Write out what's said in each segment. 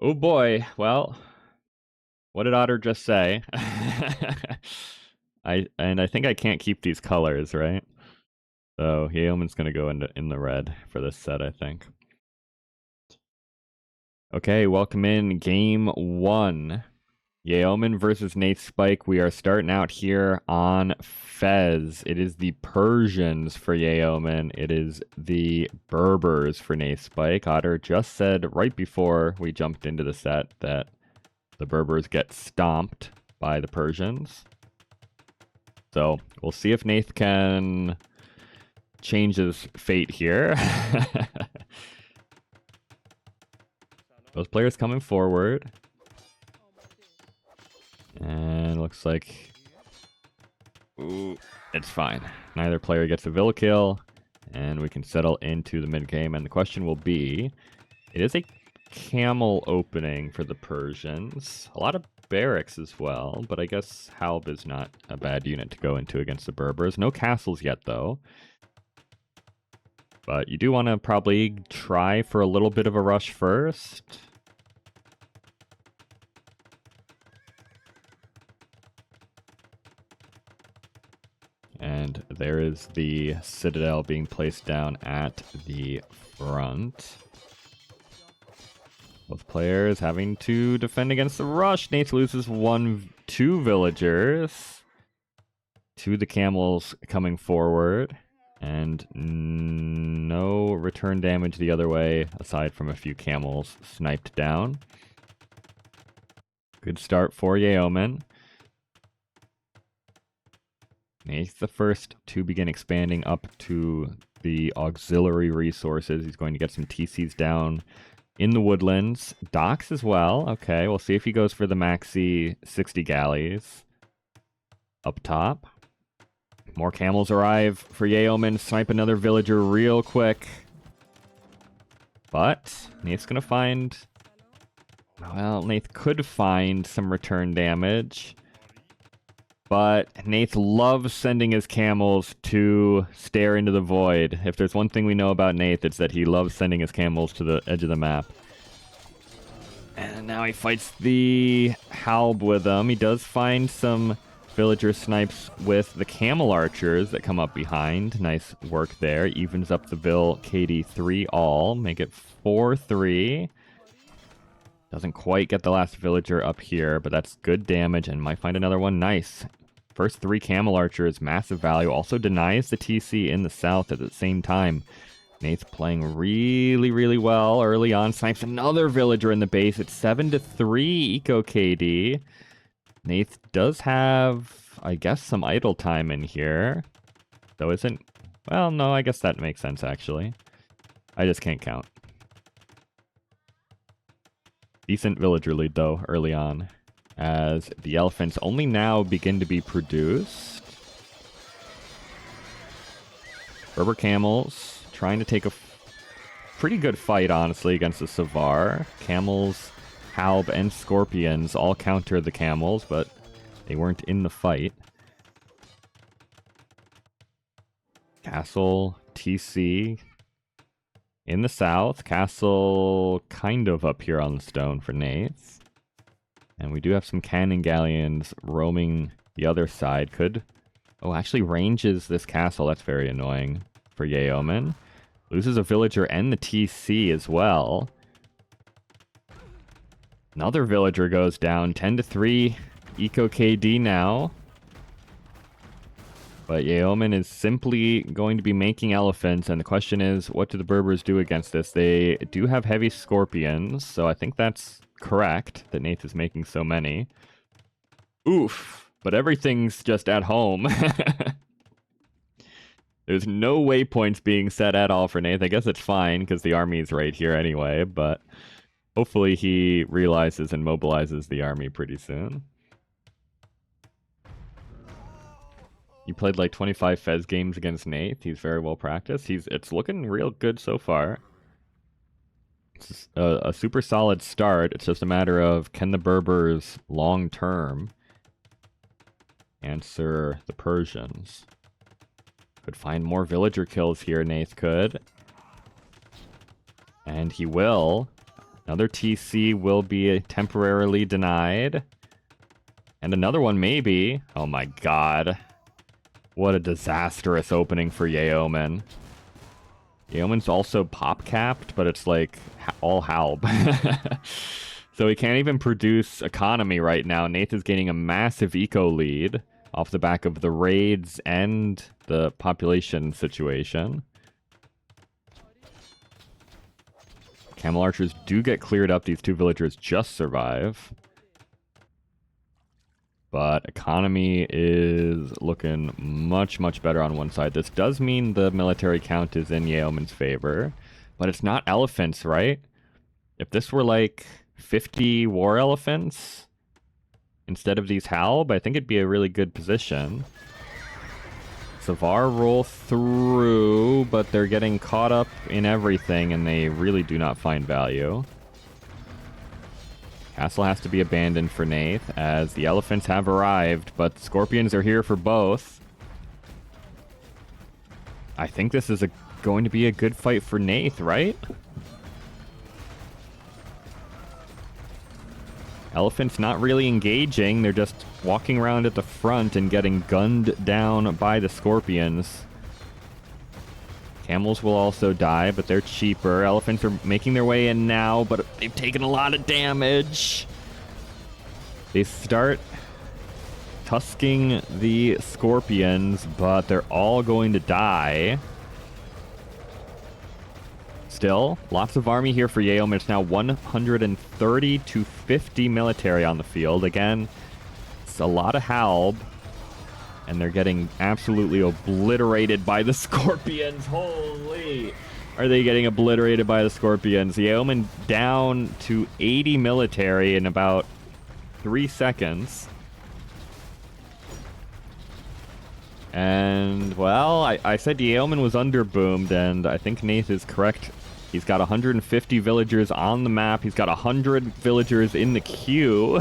Oh boy, well, what did Otter just say? I think I can't keep these colors, right? So YeomaN's gonna go in the red for this set, I think. Okay, welcome in game one. YeomaN versus Nathespike. We are starting out here on Fez. It is the Persians for YeomaN. It is the Berbers for Nathespike. Otter just said right before we jumped into the set that the Berbers get stomped by the Persians. So we'll see if Nath can change his fate here. Those players coming forward. And looks like... Ooh, it's fine. Neither player gets a Villa kill. And we can settle into the mid-game. And the question will be... It is a camel opening for the Persians. A lot of barracks as well. But I guess Halb is not a bad unit to go into against the Berbers. No castles yet, though. But you do want to probably try for a little bit of a rush first. And there is the Citadel being placed down at the front. Both players having to defend against the rush. Nath loses two villagers. To the camels coming forward. And no return damage the other way, aside from a few camels sniped down. Good start for YeomaN. Nath the first to begin expanding up to the auxiliary resources. He's going to get some TCs down in the woodlands. Docks as well. Okay, we'll see if he goes for the maxi 60 galleys. Up top. More camels arrive for YeomaN. Snipe another villager real quick. But Nath's going to find... Well, Nath could find some return damage. But Nath loves sending his camels to stare into the void. If there's one thing we know about Nath, it's that he loves sending his camels to the edge of the map. And now he fights the Halb with them. He does find some villager snipes with the camel archers that come up behind. Nice work there. Evens up the Vil KD 3 all. Make it 4-3. Doesn't quite get the last villager up here, but that's good damage and might find another one. Nice. First 3 camel archers, massive value. Also denies the TC in the south at the same time. Nath's playing really, really well early on. Snipes another villager in the base. It's 7-3 eco KD. Nath does have, I guess, some idle time in here. Though isn't... Well, no, I guess that makes sense, actually. I just can't count. Decent villager lead, though, early on. As the elephants only now begin to be produced. Berber camels trying to take a pretty good fight, honestly, against the Savar. Camels, Halb, and Scorpions all counter the camels, but they weren't in the fight. Castle, TC in the south. Castle kind of up here on the stone for Nath. And we do have some cannon galleons roaming the other side. Could... Oh, actually ranges this castle. That's very annoying for YeomaN. Loses a villager and the TC as well. Another villager goes down. 10-3 eco KD now. But YeomaN is simply going to be making elephants, and the question is, what do the Berbers do against this? They do have heavy scorpions, so I think that's correct that Nath is making so many. Oof, but everything's just at home. There's no waypoints being set at all for Nath. I guess it's fine, because the army's right here anyway, but hopefully he realizes and mobilizes the army pretty soon. He played like 25 Fez games against Nath. He's very well practiced. It's looking real good so far. It's a super solid start. It's just a matter of, can the Berbers long term answer the Persians? Could find more villager kills here, Nath could. And he will. Another TC will be temporarily denied. And another one maybe. Oh my god. What a disastrous opening for YeomaN. YeomaN's also pop capped, but it's like all halb. So he can't even produce economy right now. Nath is gaining a massive eco lead off the back of the raids and the population situation. Camel archers do get cleared up. These two villagers just survive. But economy is looking much, much better on one side. This does mean the military count is in YeomaN's favor. But it's not elephants, right? If this were like 50 war elephants instead of these halb, I think it'd be a really good position. Savar roll through, but they're getting caught up in everything, and they really do not find value. Castle has to be abandoned for Nath, as the elephants have arrived, but the scorpions are here for both. I think this is going to be a good fight for Nath, right? Elephants not really engaging, they're just walking around at the front and getting gunned down by the scorpions. Camels will also die, but they're cheaper. Elephants are making their way in now, but they've taken a lot of damage. They start tusking the scorpions, but they're all going to die. Still, lots of army here for YeomaN. It's now 130 to 50 military on the field. Again, it's a lot of halb. And they're getting absolutely obliterated by the scorpions. Holy! Are they getting obliterated by the scorpions? YeomaN down to 80 military in about 3 seconds. And, well, I said YeomaN was underboomed, and I think Nath is correct. He's got 150 villagers on the map. He's got 100 villagers in the queue.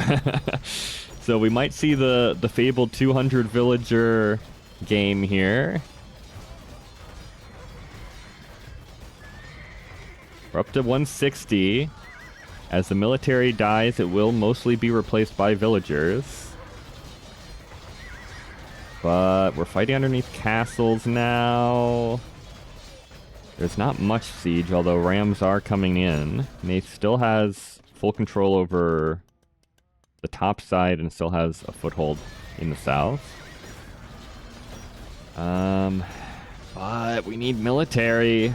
So we might see the fabled 200 villager game here. We're up to 160. As the military dies, it will mostly be replaced by villagers. But we're fighting underneath castles now. There's not much siege, although rams are coming in. Nath still has full control over the top side and still has a foothold in the south. But we need military.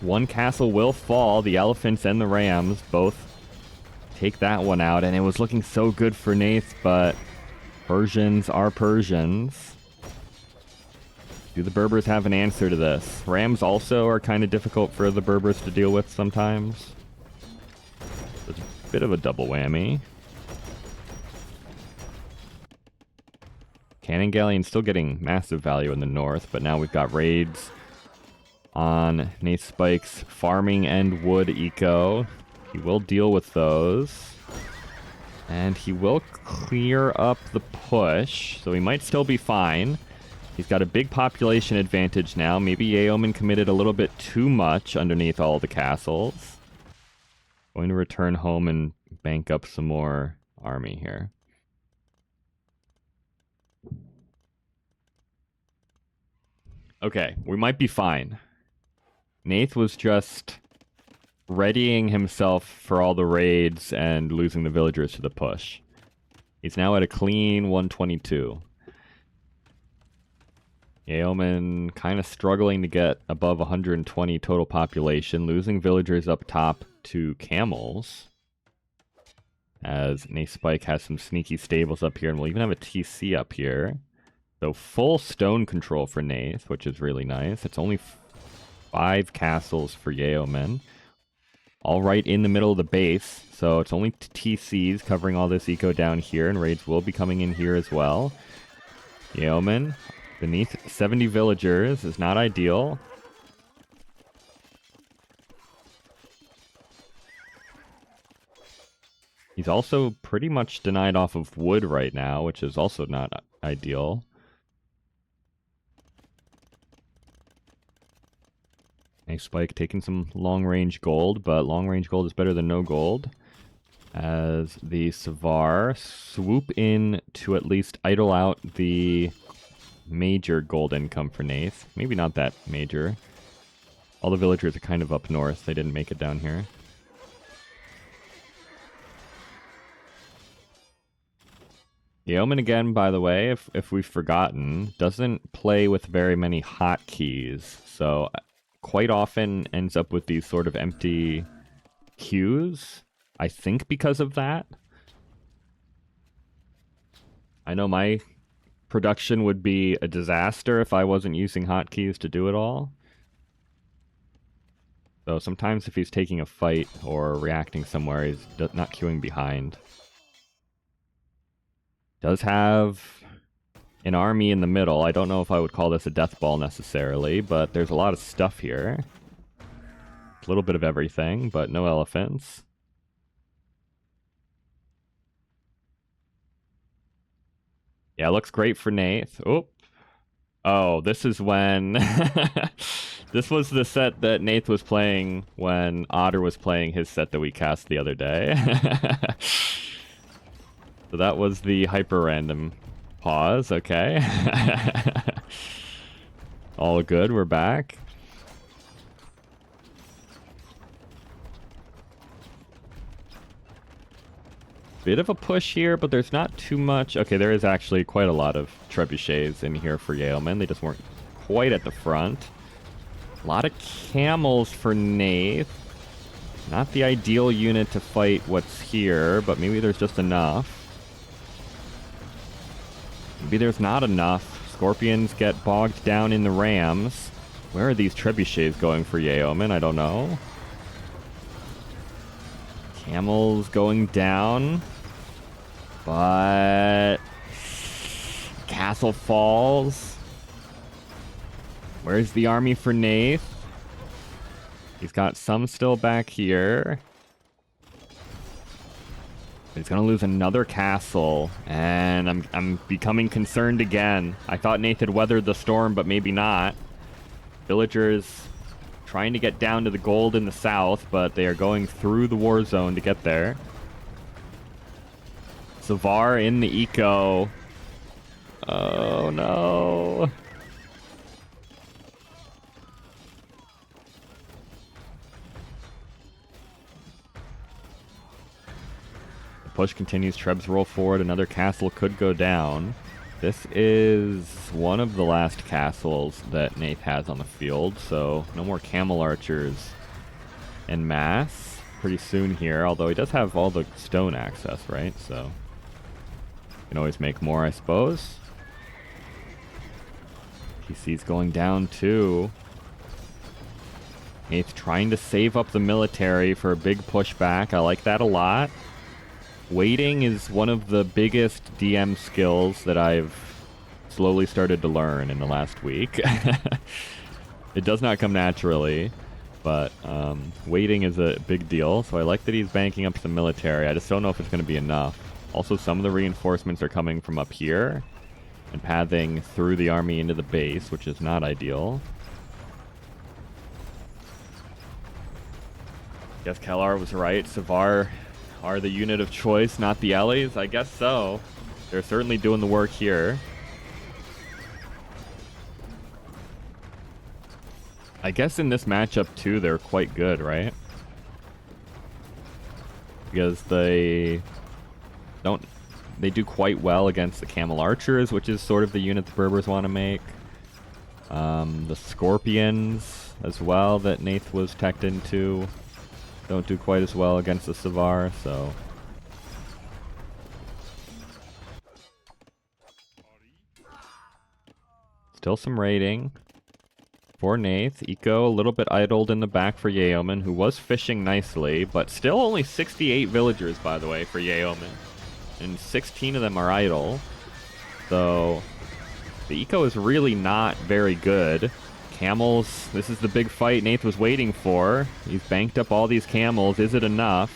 One castle will fall. The elephants and the rams both take that one out. And it was looking so good for Nath, but Persians are Persians. Do the Berbers have an answer to this? Rams also are kind of difficult for the Berbers to deal with sometimes. It's a bit of a double whammy. Cannon Galleon's still getting massive value in the north, but now we've got raids on Nathespike's farming and wood eco. He will deal with those. And he will clear up the push, so he might still be fine. He's got a big population advantage now. Maybe YeomaN committed a little bit too much underneath all the castles. Going to return home and bank up some more army here. Okay, we might be fine. Nath was just readying himself for all the raids and losing the villagers to the push. He's now at a clean 122. YeomaN kind of struggling to get above 120 total population, losing villagers up top to camels. As Nathespike has some sneaky stables up here, and we'll even have a TC up here. So full stone control for Nath, which is really nice. It's only 5 castles for YeomaN. All right in the middle of the base, so it's only TCs covering all this eco down here, and raids will be coming in here as well. YeomaN, beneath 70 villagers, is not ideal. He's also pretty much denied off of wood right now, which is also not ideal. Nathespike taking some long-range gold, but long-range gold is better than no gold. As the Savar swoop in to at least idle out the major gold income for Nath. Maybe not that major. All the villagers are kind of up north. They didn't make it down here. YeomaN again, by the way, if we've forgotten, doesn't play with very many hotkeys. So quite often ends up with these sort of empty queues. I think because of that. I know my production would be a disaster if I wasn't using hotkeys to do it all. So sometimes if he's taking a fight or reacting somewhere, he's not queuing behind. Does have an army in the middle. I don't know if I would call this a death ball necessarily, but there's a lot of stuff here. A little bit of everything, but no elephants. Yeah, looks great for Nath. Oh, this is when... This was the set that Nath was playing when Otter was playing his set that we cast the other day. So that was the hyper-random pause, okay. All good, we're back. Bit of a push here, but there's not too much. Okay, there is actually quite a lot of trebuchets in here for YeomaN. They just weren't quite at the front. A lot of camels for Nath. Not the ideal unit to fight what's here, but maybe there's just enough. Maybe there's not enough. Scorpions get bogged down in the rams. Where are these trebuchets going for YeomaN? I don't know. Camels going down. But... Castle falls. Where's the army for Nath? He's got some still back here. He's gonna lose another castle, and I'm becoming concerned again. I thought Nath had weathered the storm, but maybe not. Villagers trying to get down to the gold in the south, but they are going through the war zone to get there. Savar in the eco. Oh no. The push continues. Trebs roll forward. Another castle could go down. This is one of the last castles that Nath has on the field, so no more camel archers en masse pretty soon here, although he does have all the stone access, right? So can always make more, I suppose. PC's going down too. Nath trying to save up the military for a big pushback. I like that a lot. Waiting is one of the biggest DM skills that I've slowly started to learn in the last week. It does not come naturally, but waiting is a big deal. So I like that he's banking up some military. I just don't know if it's going to be enough. Also, some of the reinforcements are coming from up here and pathing through the army into the base, which is not ideal. Guess Kalar was right. Savar are the unit of choice, not the Ellies? I guess so. They're certainly doing the work here. I guess in this matchup, too, they're quite good, right? Because they do quite well against the Camel Archers, which is sort of the unit the Berbers want to make. The Scorpions, as well, that Nath was teched into, don't do quite as well against the Savar, so... Still some raiding for Nath. Eco a little bit idled in the back for YeomaN, who was fishing nicely, but still only 68 villagers, by the way, for YeomaN. And 16 of them are idle. So the eco is really not very good. Camels, this is the big fight Nath was waiting for. He's banked up all these camels. Is it enough?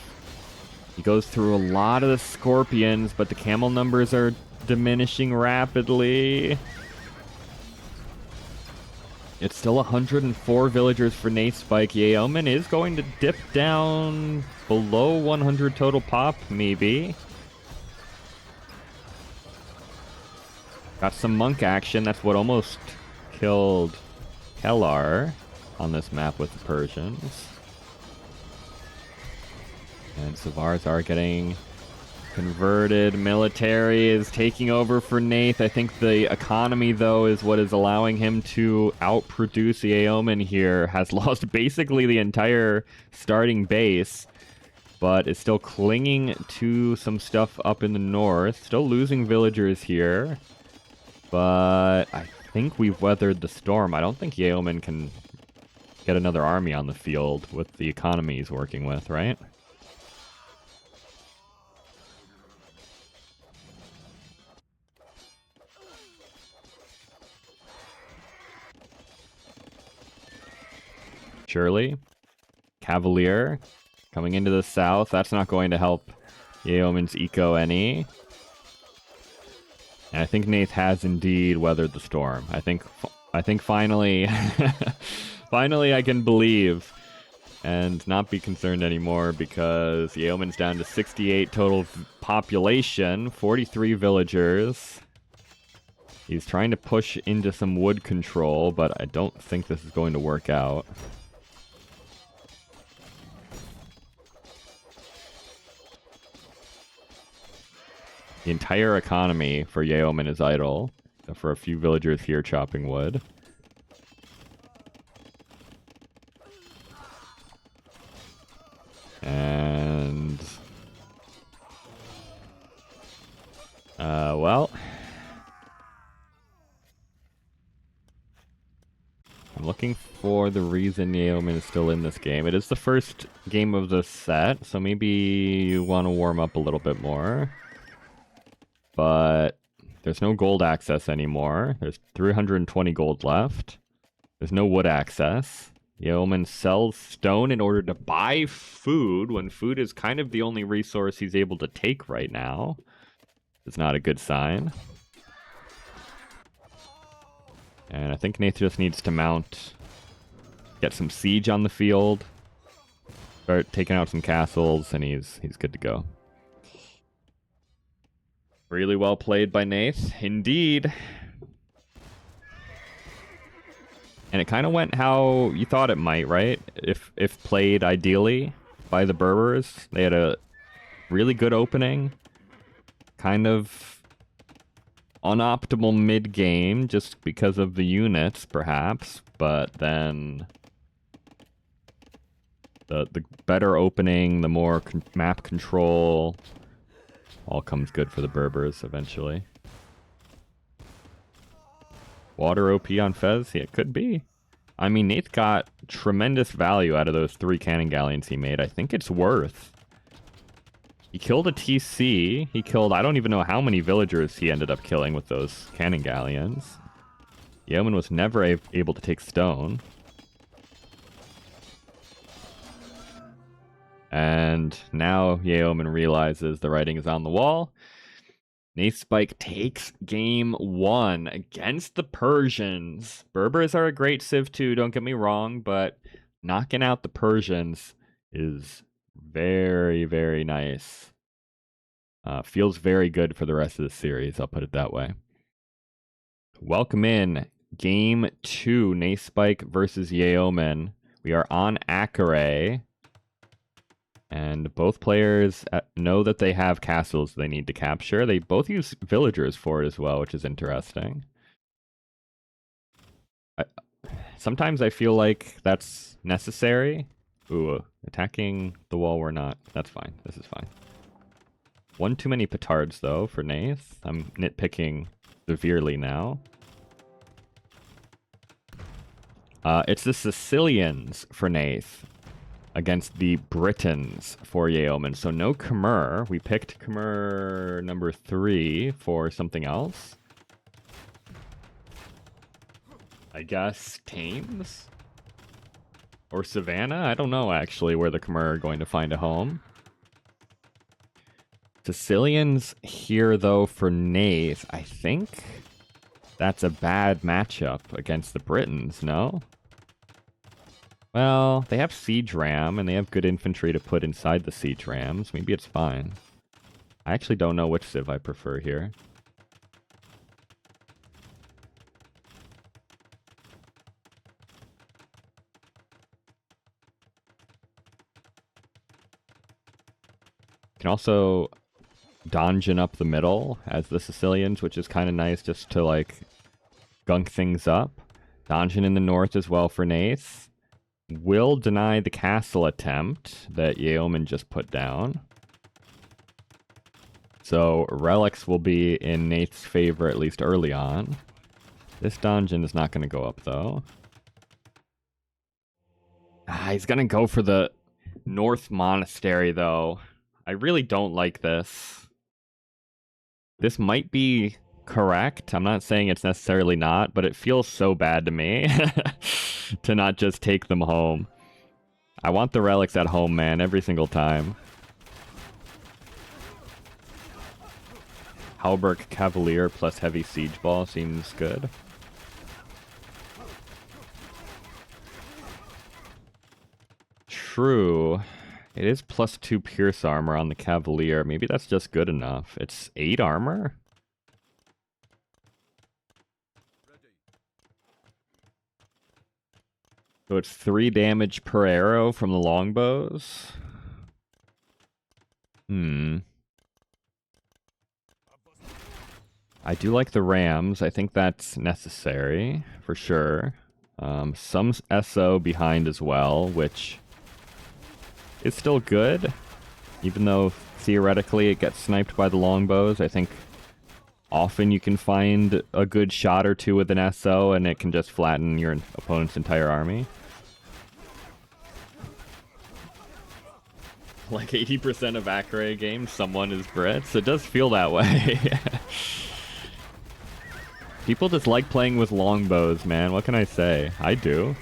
He goes through a lot of the Scorpions, but the camel numbers are diminishing rapidly. It's still 104 villagers for Nathespike. YeomaN is going to dip down below 100 total pop, maybe. Got some monk action. That's what almost killed Kellar on this map with the Persians. And Savars are getting converted. Military is taking over for Nath. I think the economy, though, is what is allowing him to outproduce YeomaN here. Has lost basically the entire starting base, but is still clinging to some stuff up in the north. Still losing villagers here. But I think we've weathered the storm. I don't think YeomaN can get another army on the field with the economy he's working with, right? Surely. Cavalier coming into the south. That's not going to help YeomaN's eco any. And I think Nath has indeed weathered the storm. I think finally, finally I can believe and not be concerned anymore, because YeomaN's down to 68 total population, 43 villagers. He's trying to push into some wood control, but I don't think this is going to work out. The entire economy for YeomaN is idle, except for a few villagers here chopping wood. And... well... I'm looking for the reason YeomaN is still in this game. It is the first game of the set, so maybe you want to warm up a little bit more. But there's no gold access anymore. There's 320 gold left. There's no wood access. YeomaN sells stone in order to buy food, when food is kind of the only resource he's able to take right now. It's not a good sign. And I think Nath just needs to mount, get some siege on the field, start taking out some castles, and he's good to go. Really well played by Nath, indeed. And it kind of went how you thought it might, right? If played ideally by the Berbers. They had a really good opening. Kind of unoptimal mid-game just because of the units, perhaps. But then the better opening, the more map control, all comes good for the Berbers eventually. Water OP on Fez? Yeah, it could be. I mean, Nath got tremendous value out of those 3 cannon galleons he made. I think it's worth. He killed a TC. He killed, I don't even know how many villagers he ended up killing with those cannon galleons. YeomaN was never able to take stone. And now YeomaN realizes the writing is on the wall. Nathespike takes game 1 against the Persians. Berbers are a great civ too, don't get me wrong, but knocking out the Persians is very, very nice. Feels very good for the rest of the series, I'll put it that way. Welcome in game 2, Nathespike versus YeomaN. We are on Akare. And both players know that they have castles they need to capture. They both use villagers for it as well, which is interesting. Sometimes I feel like that's necessary. Ooh, attacking the wall we're not. That's fine. This is fine. One too many petards, though, for Nath. I'm nitpicking severely now. It's the Sicilians for Nath against the Britons for YeomaN. So no Khmer. We picked Khmer number 3 for something else. I guess Thames? Or Savannah? I don't know, actually, where the Khmer are going to find a home. Sicilians here, though, for Nath, I think That's a bad matchup against the Britons, no? Well, they have siege ram, and they have good infantry to put inside the siege rams. Maybe it's fine. I actually don't know which civ I prefer here. Can also donjon up the middle as the Sicilians, which is kind of nice just to, like, gunk things up. Donjon in the north as well for Nath. Will deny the castle attempt that YeomaN just put down. So relics will be in Nath's favor at least early on. This donjon is not going to go up, though. He's going to go for the North Monastery, though. I really don't like this. This might be correct. I'm not saying it's necessarily not, but it feels so bad to me to not just take them home. I want the relics at home, man, every single time. Halberg Cavalier plus heavy siege ball seems good. True. It is +2 pierce armor on the Cavalier. Maybe that's just good enough. It's 8 armor? So it's 3 damage per arrow from the longbows? I do like the rams. I think that's necessary, for sure. Some SO behind as well, which is still good. Even though theoretically it gets sniped by the longbows, I think often you can find a good shot or two with an SO and it can just flatten your opponent's entire army. Like 80% of Acre games, someone is Brits. It does feel that way. People just like playing with longbows, man. What can I say? I do.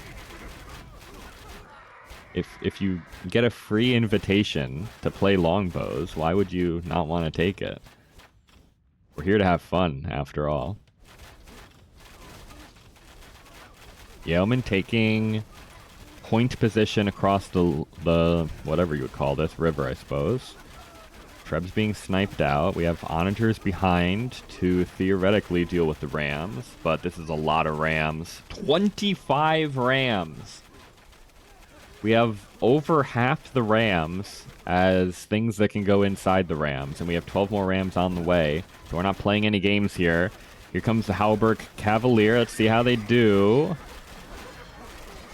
If you get a free invitation to play longbows, why would you not want to take it? We're here to have fun, after all. YeomaN taking point position across the whatever you would call this, river, I suppose. Treb's being sniped out. We have onagers behind to theoretically deal with the rams, but this is a lot of rams. 25 rams! We have over half the rams as things that can go inside the rams, and we have 12 more rams on the way, so we're not playing any games here. Here comes the Halberg Cavalier. Let's see how they do.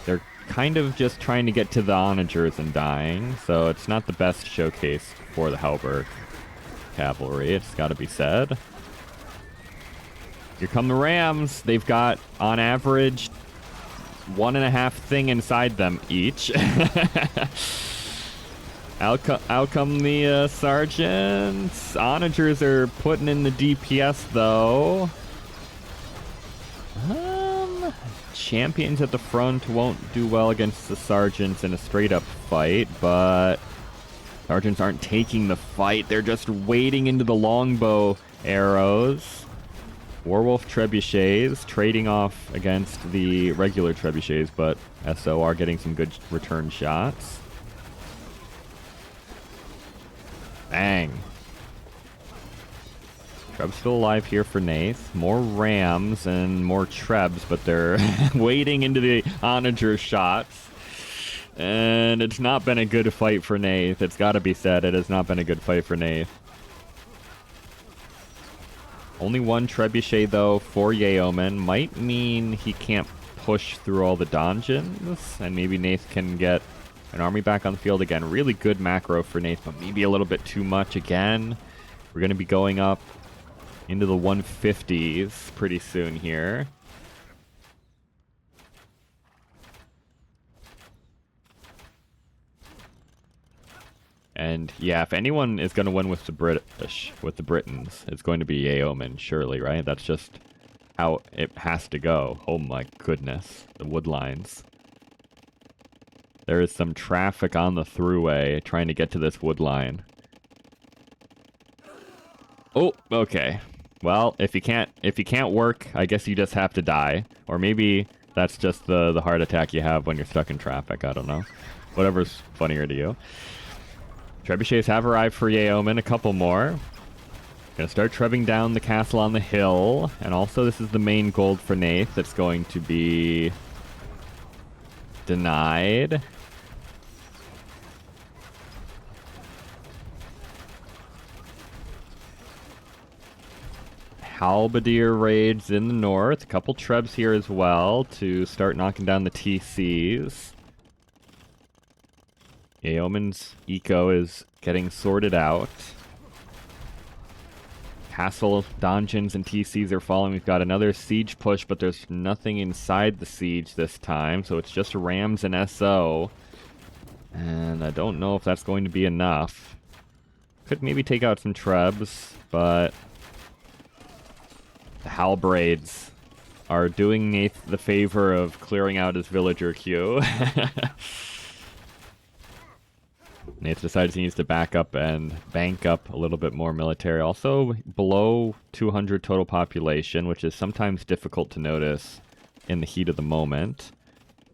They're kind of just trying to get to the onagers and dying, so it's not the best showcase for the Halberg Cavalry, it's got to be said. Here come the rams. They've got, on average, 1.5 thing inside them each. out come the sergeants. Onagers are putting in the DPS, though. Champions at the front won't do well against the sergeants in a straight-up fight, but sergeants aren't taking the fight. They're just wading into the longbow arrows. Warwolf trebuchets trading off against the regular trebuchets, but SO are getting some good return shots. Bang. Treb's still alive here for Nath. More rams and more trebs, but they're wading into the onager shots. And it's not been a good fight for Nath. It's got to be said, it has not been a good fight for Nath. Only 1 trebuchet, though, for YeomaN. Might mean he can't push through all the donjons, and maybe Nath can get an army back on the field again. Really good macro for Nath, but maybe a little bit too much again. We're going to be going up into the 150s pretty soon here. And yeah, if anyone is going to win with the British, with the Britons, it's going to be YeomaN, surely, right? That's just how it has to go. Oh my goodness, the wood lines. There is some traffic on the throughway trying to get to this wood line. Oh, okay. Well, if you can't work, I guess you just have to die. Or maybe that's just the heart attack you have when you're stuck in traffic. I don't know. Whatever's funnier to you. Trebuchets have arrived for YeomaN. A couple more. Gonna start trebbing down the castle on the hill. And also this is the main gold for Nath that's going to be denied. Halberdier raids in the north. A couple trebs here as well to start knocking down the TCs. YeomaN's eco is getting sorted out. Castle dungeons and TCs are falling. We've got another siege push, but there's nothing inside the siege this time, so it's just Rams and SO. And I don't know if that's going to be enough. Could maybe take out some trebs, but the halberds are doing Nath the favor of clearing out his villager queue. Nath decides he needs to back up and bank up a little bit more military. Also below 200 total population, which is sometimes difficult to notice in the heat of the moment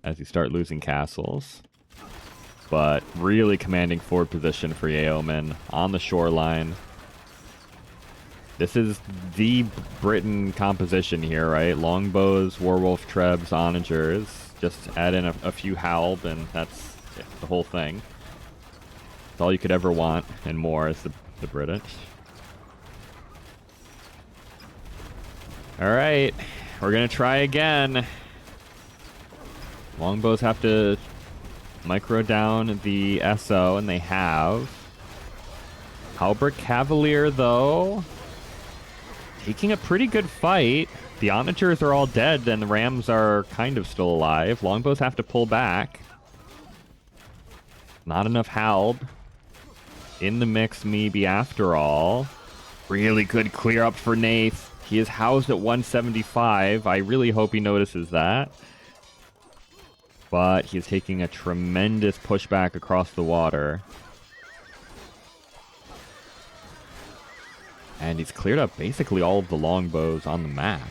as you start losing castles. But really commanding forward position for YeomaN on the shoreline. This is the Britain composition here, right? Longbows, Warwolf, Trebs, Onagers. Just add in a few Halb and that's the whole thing. It's all you could ever want and more is the British. Alright, we're gonna try again. Longbows have to micro down the SO, and they have. Halberd Cavalier, though, taking a pretty good fight. The Onagers are all dead, and the Rams are kind of still alive. Longbows have to pull back. Not enough Halb in the mix, maybe, after all. Really good clear up for Nath. He is housed at 175. I really hope he notices that. But he's taking a tremendous pushback across the water. And he's cleared up basically all of the longbows on the map.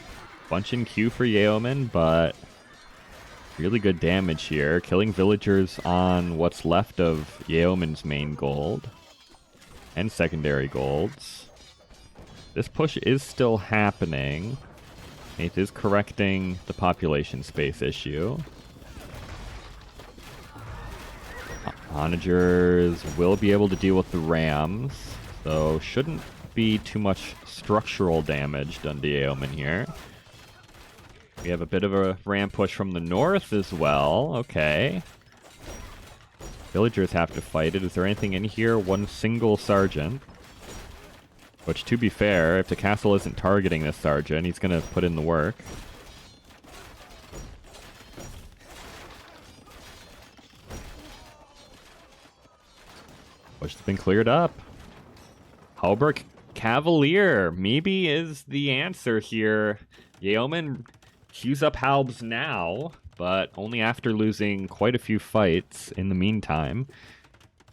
Bunch in queue for YeomaN, but really good damage here. Killing villagers on what's left of YeomaN's main gold. And secondary golds. This push is still happening. Nath is correcting the population space issue. Onagers will be able to deal with the Rams, so shouldn't be too much structural damage done to YeomaN here. We have a bit of a Ram push from the north as well. Okay. Villagers have to fight it. Is there anything in here? One single sergeant. Which, to be fair, if the castle isn't targeting this sergeant, he's going to put in the work. Push has been cleared up. Halberd Cavalier maybe is the answer here. YeomaN queues up Halbs now, but only after losing quite a few fights in the meantime.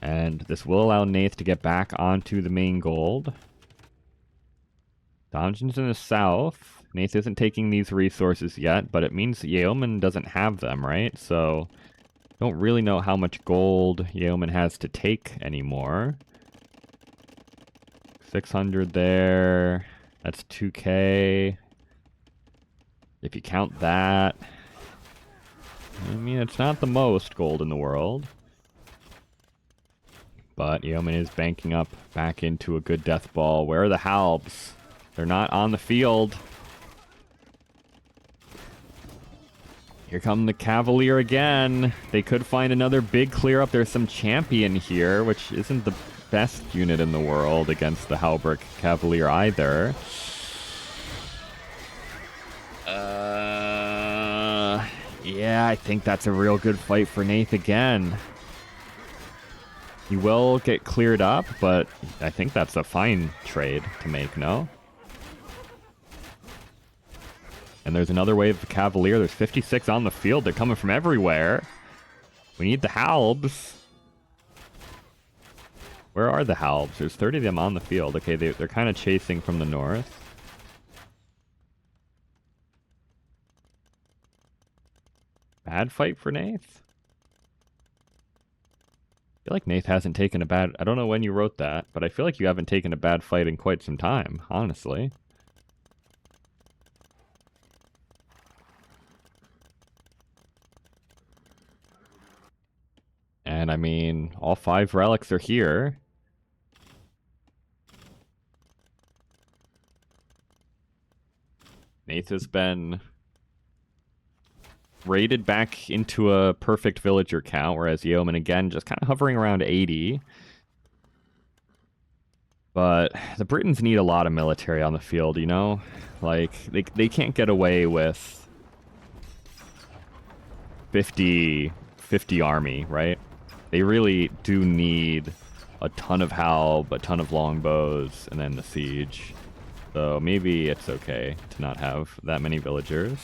And this will allow Nath to get back onto the main gold. Dungeons in the south. Nath isn't taking these resources yet, but it means YeomaN doesn't have them, right? So don't really know how much gold YeomaN has to take anymore. 600 there. That's 2k. If you count that. I mean, it's not the most gold in the world. But YeomaN is banking up back into a good death ball. Where are the Halbs? They're not on the field. Here come the Cavalier again. They could find another big clear up. There's some champion here, which isn't the best unit in the world against the Halberd Cavalier either. Yeah, I think that's a real good fight for Nath again. He will get cleared up, but I think that's a fine trade to make, no? And there's another wave of Cavalier. There's 56 on the field. They're coming from everywhere. We need the Halbs. Where are the Halbs? There's 30 of them on the field. Okay, they're kind of chasing from the north. Bad fight for Nath? I feel like Nath hasn't taken a bad... I don't know when you wrote that, but I feel like you haven't taken a bad fight in quite some time, honestly. And I mean, all 5 relics are here. Nath has been raided back into a perfect villager count, whereas YeomaN again just kind of hovering around 80. But the Britons need a lot of military on the field, you know? Like, they can't get away with 50 army, right? They really do need a ton of halb, a ton of longbows, and then the siege. So maybe it's okay to not have that many villagers.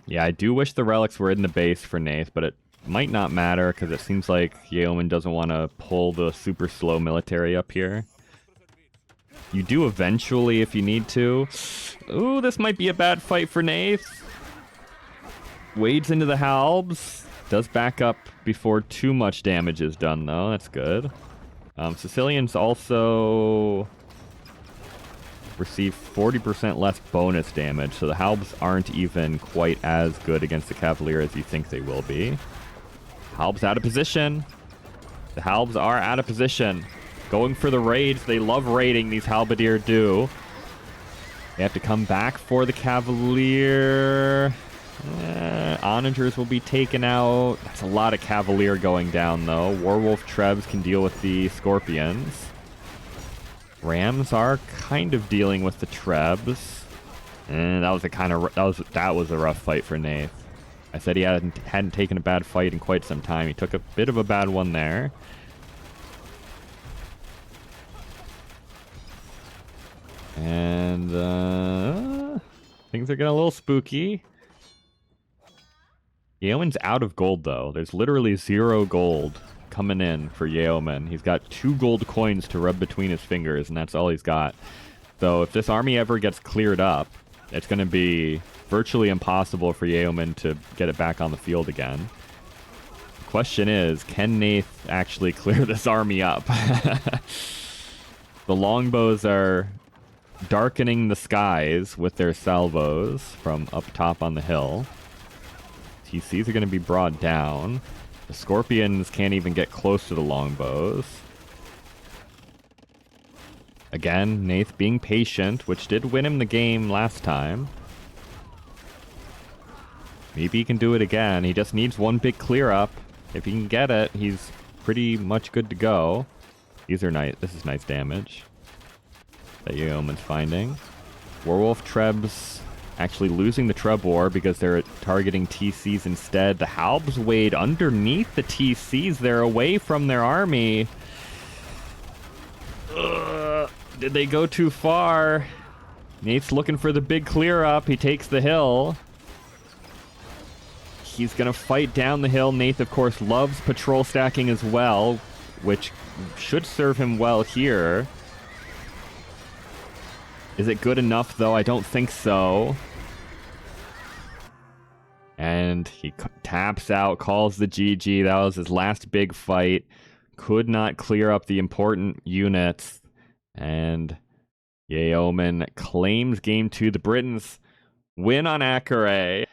Yeah, I do wish the relics were in the base for Nath, but it might not matter because it seems like YeomaN doesn't want to pull the super slow military up here. You do eventually if you need to. Ooh, this might be a bad fight for Nath. Wades into the halbs. Does back up before too much damage is done, though. That's good. Sicilians also receive 40% less bonus damage, so the halbs aren't even quite as good against the Cavalier as you think they will be. Halbs out of position. The halbs are out of position. Going for the raids. They love raiding, these halberdier do. They have to come back for the Cavalier. Onagers will be taken out. That's a lot of Cavalier going down, though. Werewolf Trebs can deal with the Scorpions. Rams are kind of dealing with the Trebs. And that was a rough fight for Nath. I said he hadn't taken a bad fight in quite some time. He took a bit of a bad one there. And things are getting a little spooky. YeomaN's out of gold, though. There's literally 0 gold coming in for YeomaN. He's got 2 gold coins to rub between his fingers, and that's all he's got. So if this army ever gets cleared up, it's going to be virtually impossible for YeomaN to get it back on the field again. The question is, can Nath actually clear this army up? The longbows are darkening the skies with their salvos from up top on the hill. TCs are going to be brought down. The Scorpions can't even get close to the longbows. Again, Nath being patient, which did win him the game last time. Maybe he can do it again. He just needs one big clear up. If he can get it, he's pretty much good to go. These are nice. This is nice damage that YeomaN's finding. Werewolf Trebs actually losing the Treb War because they're targeting TCs instead. The halbs wade underneath the TCs. They're away from their army. Did they go too far? Nate's looking for the big clear up. He takes the hill. He's going to fight down the hill. Nath, of course, loves patrol stacking as well, which should serve him well here. Is it good enough, though? I don't think so. And he taps out, calls the GG. That was his last big fight. Could not clear up the important units. And YeomaN claims game 2. The Britons win on Acre.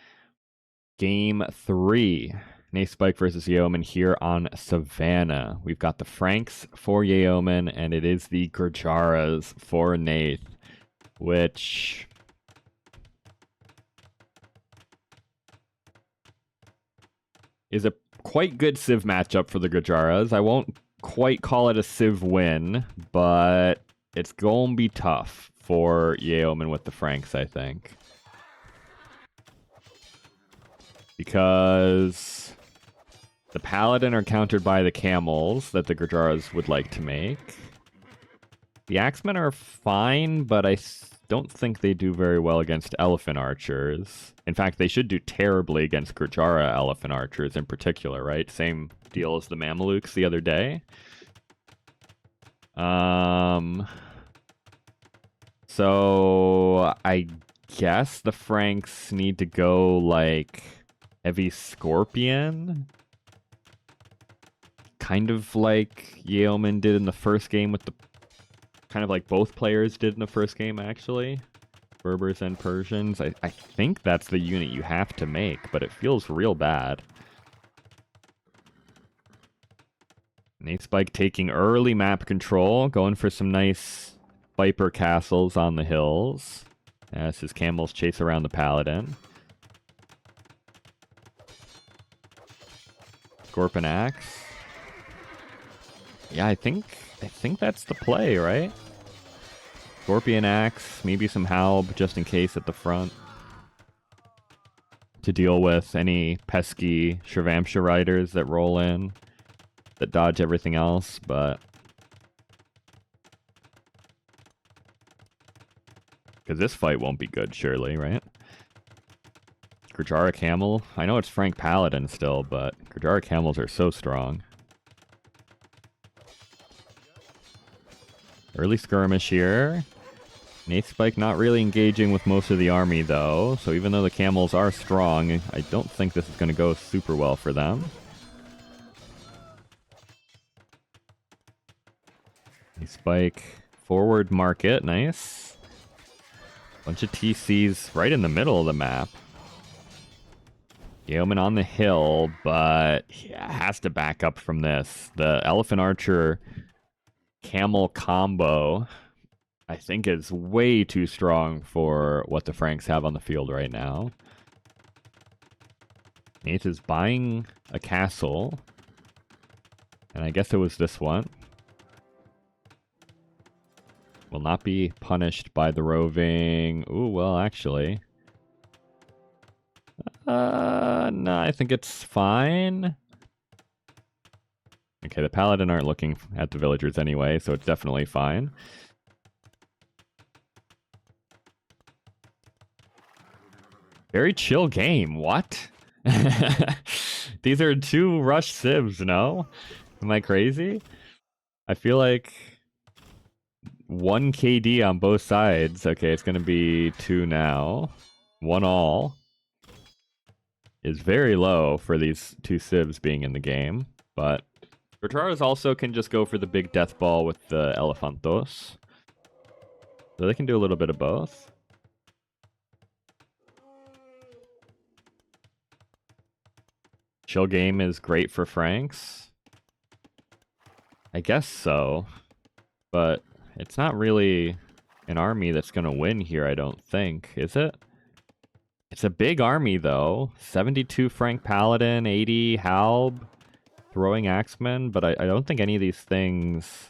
Game 3. Nathespike versus YeomaN here on Savannah. We've got the Franks for YeomaN, and it is the Gurjaras for Nath. Which is a quite good Civ matchup for the Gurjaras. I won't quite call it a Civ win, but it's going to be tough for YeomaN with the Franks, I think. Because the Paladin are countered by the Camels that the Gurjaras would like to make. The Axemen are fine, but I don't think they do very well against Elephant Archers. In fact, they should do terribly against Gurjara Elephant Archers in particular, right? Same deal as the Mamelukes the other day. So I guess the Franks need to go like heavy Scorpion. Kind of like YeomaN did in the first game with the... Kind of like both players did in the first game, actually. Berbers and Persians. I think that's the unit you have to make, but it feels real bad. Nathespike taking early map control, going for some nice Viper castles on the hills as his camels chase around the Paladin. Scorpion Axe. Yeah, I think that's the play, right? Scorpion Axe, maybe some Halb just in case at the front to deal with any pesky Shravamsha riders that roll in that dodge everything else, but because this fight won't be good, surely, right? Gurjara Camel. I know it's Frank Paladin still, but Gurjara Camels are so strong. Early skirmish here. Nathespike not really engaging with most of the army, though, so even though the camels are strong, I don't think this is going to go super well for them. Nathespike forward market, nice. Bunch of TCs right in the middle of the map. YeomaN on the hill, but yeah, has to back up from this. The Elephant Archer Camel combo, I think, is way too strong for what the Franks have on the field right now. Nath is buying a castle, and I guess it was this one. Will not be punished by the roving. Ooh, well, actually. No, I think it's fine. Okay, the Paladin aren't looking at the villagers anyway, so it's definitely fine. Very chill game. What? These are 2 rush civs, no? Am I crazy? I feel like 1 KD on both sides. Okay, it's going to be 2 now. 1 all is very low for these 2 civs being in the game, but Gurjaras also can just go for the big death ball with the Elefantos. So they can do a little bit of both. Chill game is great for Franks. I guess so, but it's not really an army that's going to win here, I don't think, is it? It's a big army, though. 72 Frank Paladin, 80 Halb, throwing Axemen, but I don't think any of these things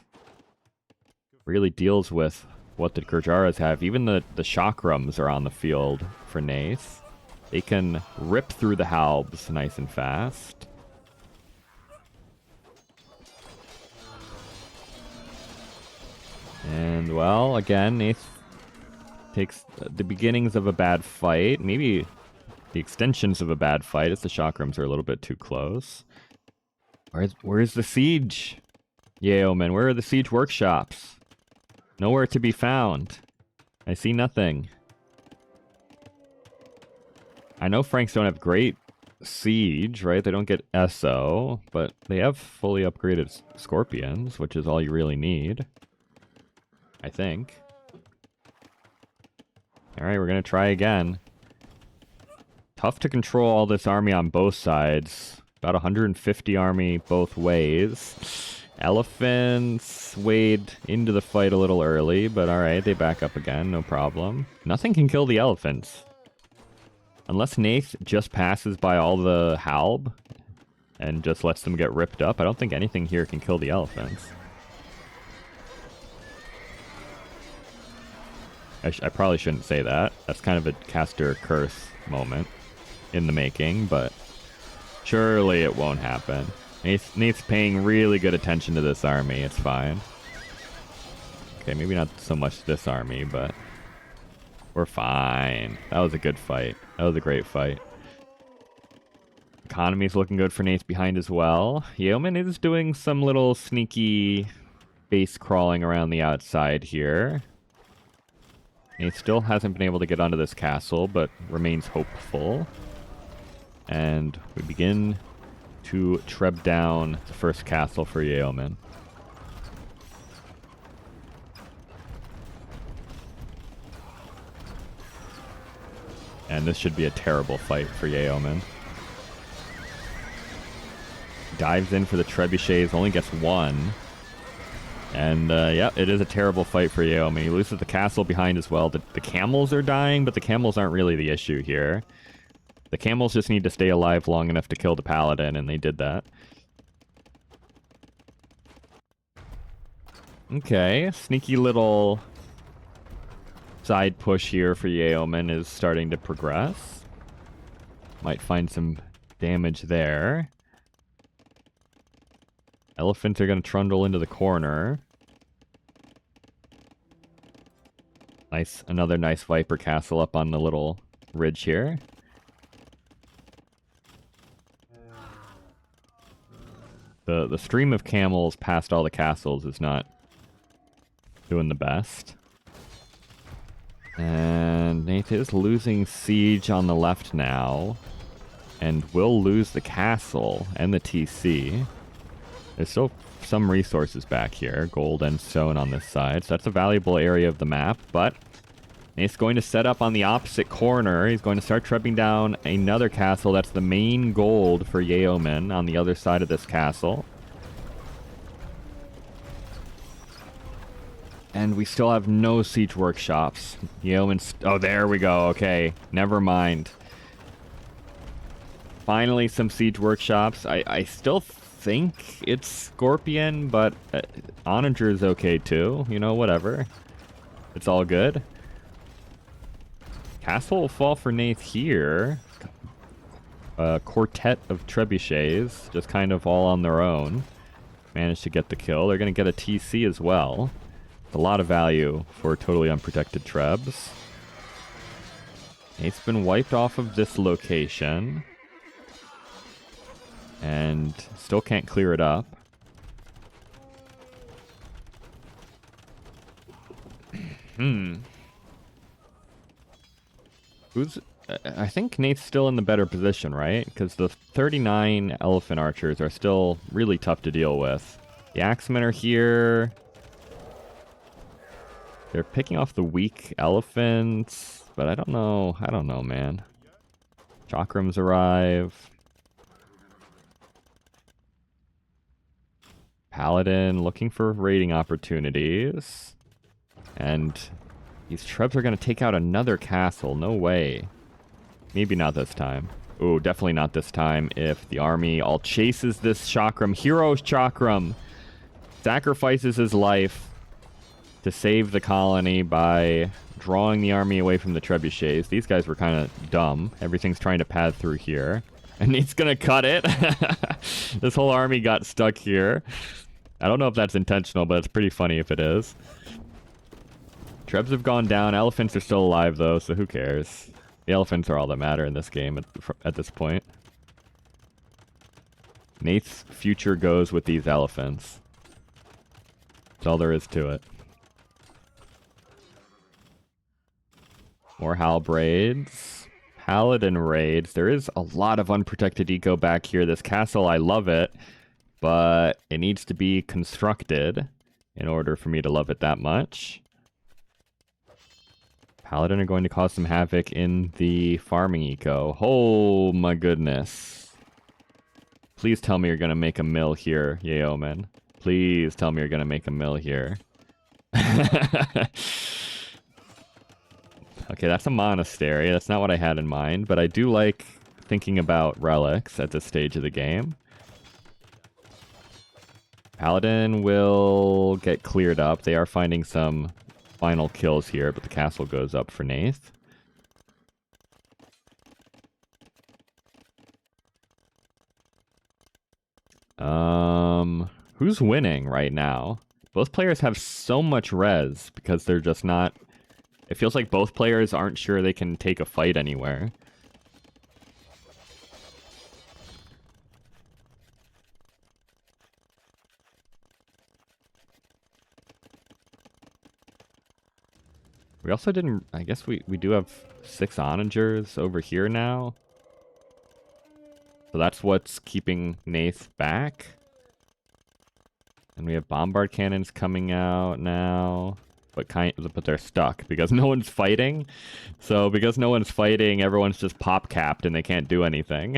really deals with what the Gurjaras have. Even the Chakrams are on the field for Nath. They can rip through the Halbs nice and fast. And, well, again, Nath takes the beginnings of a bad fight. Maybe the extensions of a bad fight as the Chakrams are a little bit too close. Where's the siege? YeomaN, where are the siege workshops? Nowhere to be found. I see nothing. I know Franks don't have great siege, right? They don't get SO, but they have fully upgraded Scorpions, which is all you really need. I think. Alright, we're gonna try again. Tough to control all this army on both sides. About 150 army both ways. Elephants wade into the fight a little early, but alright, they back up again, no problem. Nothing can kill the elephants. Unless Nath just passes by all the Halb and just lets them get ripped up, I don't think anything here can kill the elephants. I probably shouldn't say that. That's kind of a caster curse moment in the making, but surely it won't happen. Nath's paying really good attention to this army. It's fine. Okay, maybe not so much this army, but we're fine. That was a good fight. That was a great fight. Economy's looking good for Nath behind as well. YeomaN is doing some little sneaky base crawling around the outside here. He still hasn't been able to get onto this castle, but remains hopeful. And we begin to treb down the first castle for YeomaN. And this should be a terrible fight for YeomaN. Dives in for the trebuchets, only gets one. And, yeah, it is a terrible fight for YeomaN. He loses the castle behind as well. The camels are dying, but the camels aren't really the issue here. The camels just need to stay alive long enough to kill the paladin, and they did that. Okay, sneaky little side push here for YeomaN is starting to progress. Might find some damage there. Elephants are going to trundle into the corner. Nice, another nice Viper castle up on the little ridge here. The stream of camels past all the castles is not doing the best. And Nath is losing siege on the left now. And will lose the castle and the TC. There's still some resources back here. Gold and stone on this side. So that's a valuable area of the map. But Nath's going to set up on the opposite corner. He's going to start trebbing down another castle. That's the main gold for YeomaN on the other side of this castle. And we still have no siege workshops. YeomaN... Oh, there we go. Okay. Never mind. Finally, some siege workshops. I still think it's Scorpion, but Onager is okay too. You know, whatever. It's all good. Castle will fall for Nath here. Quartet of trebuchets, just kind of all on their own. Managed to get the kill. They're going to get a TC as well. A lot of value for totally unprotected trebs. Nath's been wiped off of this location. And still can't clear it up. I think Nath's still in the better position, right? Because the 39 elephant archers are still really tough to deal with. The axemen are here. They're picking off the weak elephants, but I don't know. I don't know, man. Chakrams arrive. Paladin looking for raiding opportunities. And these trebs are going to take out another castle. No way. Maybe not this time. Ooh, definitely not this time if the army all chases this Chakram. Hero Chakram sacrifices his life to save the colony by drawing the army away from the trebuchets. These guys were kind of dumb. Everything's trying to pad through here. And he's going to cut it. This whole army got stuck here. I don't know if that's intentional, but it's pretty funny if it is. Trebs have gone down. Elephants are still alive, though, so who cares? The elephants are all that matter in this game at this point. Nath's future goes with these elephants. That's all there is to it. More halbraids. Paladin raids. There is a lot of unprotected eco back here. This castle, I love it, but it needs to be constructed in order for me to love it that much. Paladin are going to cause some havoc in the farming eco. Oh my goodness. Please tell me you're going to make a mill here, YeomaN. Please tell me you're going to make a mill here. Okay, that's a monastery. That's not what I had in mind, but I do like thinking about relics at this stage of the game. Paladin will get cleared up. They are finding some final kills here, but the castle goes up for Nath. Who's winning right now? Both players have so much res because they're just not... It feels like both players aren't sure they can take a fight anywhere. We also didn't... I guess we do have 6 onagers over here now. So that's what's keeping Nath back. And we have bombard cannons coming out now. But they're stuck because no one's fighting. So because no one's fighting, everyone's just pop capped and they can't do anything.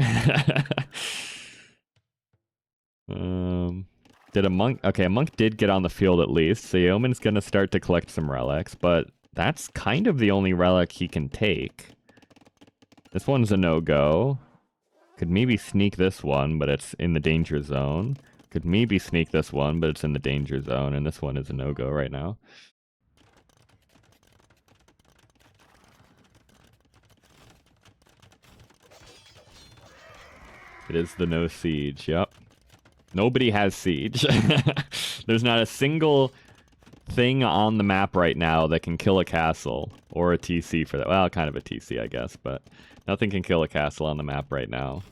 Did a monk... Okay, a monk did get on the field at least. So YeomaN's gonna start to collect some relics, but that's kind of the only relic he can take. This one's a no-go. Could maybe sneak this one, but it's in the danger zone. Could maybe sneak this one, but it's in the danger zone, and this one is a no-go right now. It is the no siege, yep. Nobody has siege. There's not a single thing on the map right now that can kill a castle, or a TC for that. Well, kind of a TC, I guess, but nothing can kill a castle on the map right now.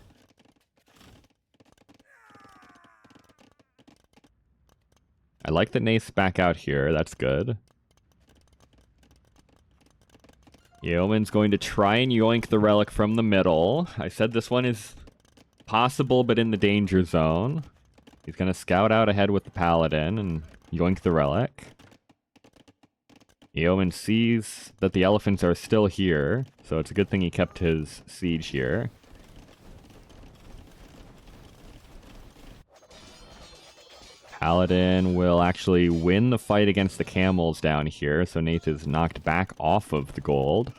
I like that Nath's back out here. That's good. YeomaN's going to try and yoink the relic from the middle. I said this one is possible, but in the danger zone. He's going to scout out ahead with the paladin and yoink the relic. YeomaN sees that the elephants are still here, so it's a good thing he kept his siege here. Paladin will actually win the fight against the camels down here, so Nath is knocked back off of the gold.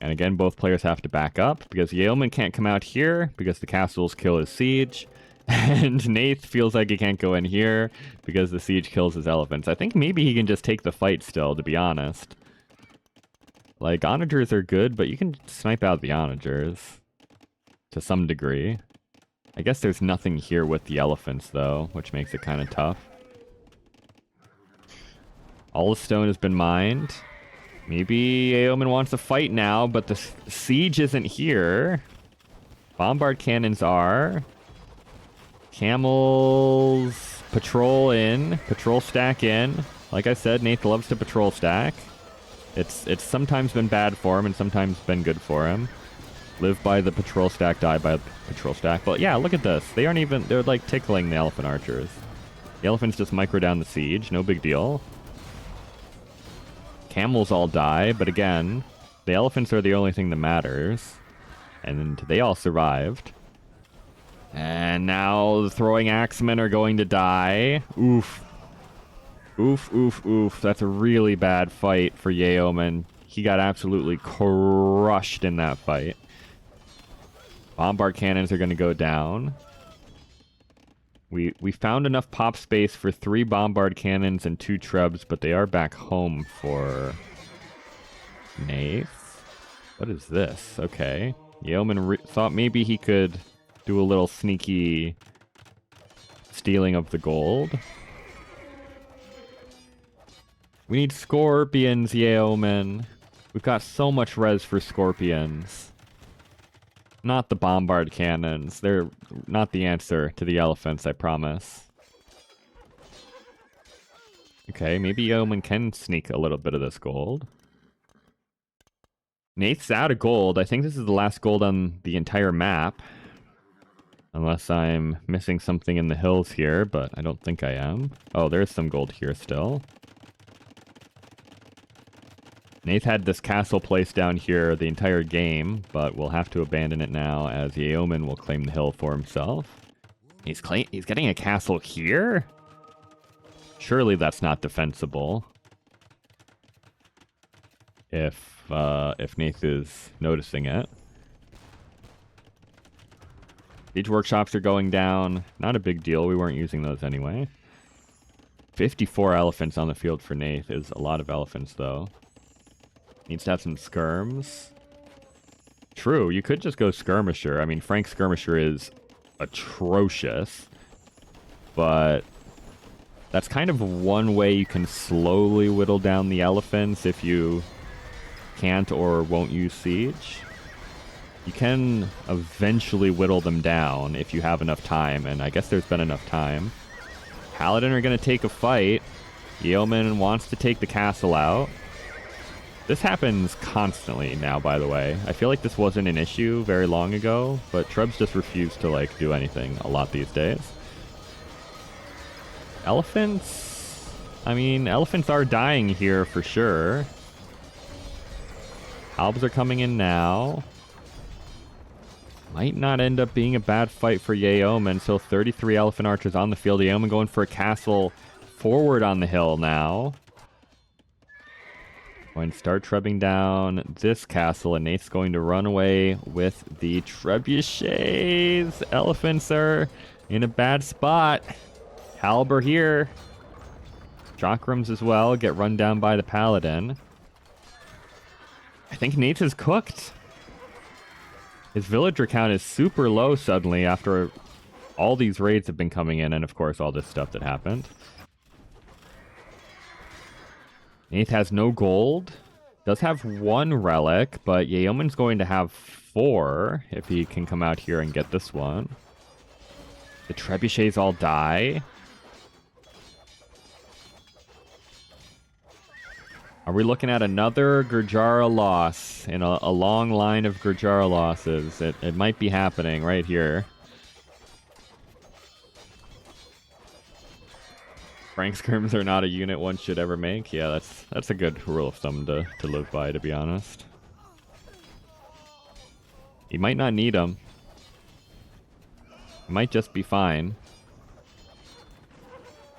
And again, both players have to back up, because YeomaN can't come out here, because the castles kill his siege. And Nath feels like he can't go in here, because the siege kills his elephants. I think maybe he can just take the fight still, to be honest. Like, onagers are good, but you can snipe out the onagers. To some degree. I guess there's nothing here with the elephants, though, which makes it kind of tough. All the stone has been mined. Maybe YeomaN wants to fight now, but the siege isn't here. Bombard cannons are. Camels patrol in. Patrol stack in. Like I said, Nath loves to patrol stack. It's sometimes been bad for him and sometimes been good for him. Live by the patrol stack, die by the patrol stack. But yeah, look at this. They aren't even... They're like tickling the elephant archers. The elephants just micro down the siege. No big deal. Camels all die, but again, the elephants are the only thing that matters. And they all survived. And now the throwing axemen are going to die. Oof. Oof, oof, oof. That's a really bad fight for YeomaN. He got absolutely crushed in that fight. Bombard cannons are going to go down. We found enough pop space for 3 bombard cannons and 2 trebs, but they are back home for Nath. What is this? Okay. YeomaN thought maybe he could do a little sneaky stealing of the gold. We need scorpions, YeomaN. We've got so much res for scorpions. Not the bombard cannons. They're not the answer to the elephants, I promise. Okay, maybe YeomaN can sneak a little bit of this gold. Nath's out of gold. I think this is the last gold on the entire map. Unless I'm missing something in the hills here, but I don't think I am. Oh, there's some gold here still. Nath had this castle place down here the entire game, but we'll have to abandon it now as YeomaN will claim the hill for himself. He's getting a castle here? Surely that's not defensible. If Nath is noticing it. Siege workshops are going down. Not a big deal. We weren't using those anyway. 54 elephants on the field for Nath is a lot of elephants, though. Needs to have some skirms. True, you could just go skirmisher. I mean, Frank skirmisher is atrocious. But that's kind of one way you can slowly whittle down the elephants if you can't or won't use siege. You can eventually whittle them down if you have enough time, and I guess there's been enough time. Paladin are going to take a fight. YeomaN wants to take the castle out. This happens constantly now, by the way. I feel like this wasn't an issue very long ago, but Trebs just refuse to, like, do anything a lot these days. Elephants? I mean, elephants are dying here for sure. Halbs are coming in now. Might not end up being a bad fight for YeomaN. So 33 elephant archers on the field. YeomaN going for a castle forward on the hill now. Going to start trebbing down this castle, and Nate's going to run away with the trebuchets. Elephants are in a bad spot. Halber here. Chakrams as well get run down by the paladin. I think Nate is cooked. His villager count is super low suddenly after all these raids have been coming in, and of course all this stuff that happened. Nate has no gold. Does have 1 relic, but YeomaN's going to have 4 if he can come out here and get this one. The trebuchets all die. Are we looking at another Gurjara loss in a long line of Gurjara losses? It might be happening right here. Rank scrims are not a unit one should ever make. Yeah, that's a good rule of thumb to live by, to be honest. He might not need them. He might just be fine.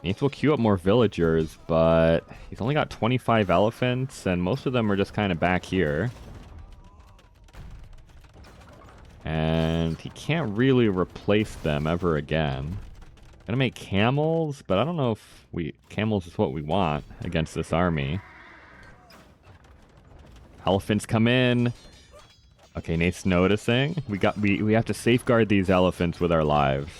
Nath will queue up more villagers, but he's only got 25 elephants, and most of them are just kind of back here. And he can't really replace them ever again. Gonna make camels, but I don't know if camels is what we want against this army. Elephants come in. Okay, Nate's noticing. We have to safeguard these elephants with our lives.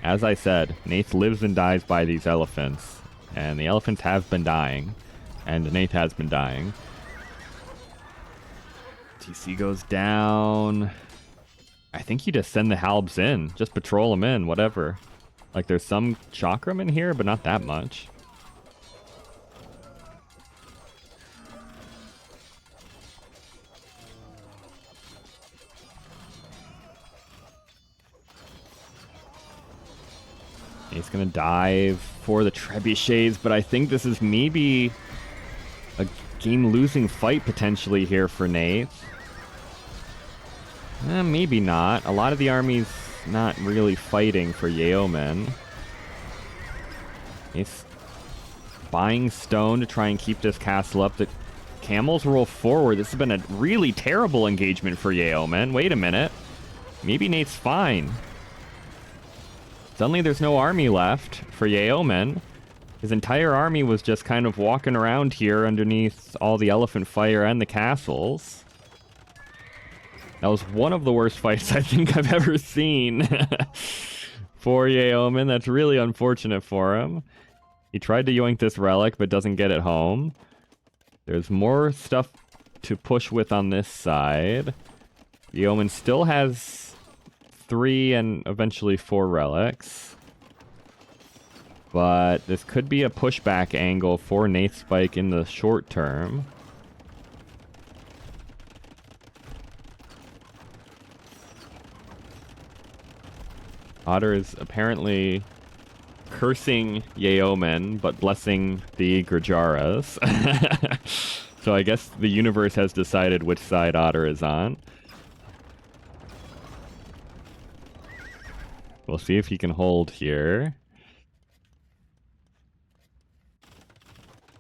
As I said, Nath lives and dies by these elephants, and the elephants have been dying, and Nath has been dying. TC goes down. I think you just send the Halbs in. Just patrol them in, whatever. Like, there's some Chakram in here, but not that much. He's gonna dive for the trebuchets, but I think this is maybe a game-losing fight potentially here for Nate. Maybe not. A lot of the army's not really fighting for YeomaN. He's buying stone to try and keep this castle up. The camels roll forward. This has been a really terrible engagement for YeomaN. Wait a minute. Maybe Nate's fine. Suddenly there's no army left for YeomaN. His entire army was just kind of walking around here underneath all the elephant fire and the castles. That was one of the worst fights I think I've ever seen for YeomaN. That's really unfortunate for him. He tried to yoink this relic, but doesn't get it home. There's more stuff to push with on this side. YeomaN still has 3 and eventually 4 relics. But this could be a pushback angle for Nathespike in the short term. Otter is apparently cursing YeomaN, but blessing the Gurjaras. So I guess the universe has decided which side Otter is on. We'll see if he can hold here.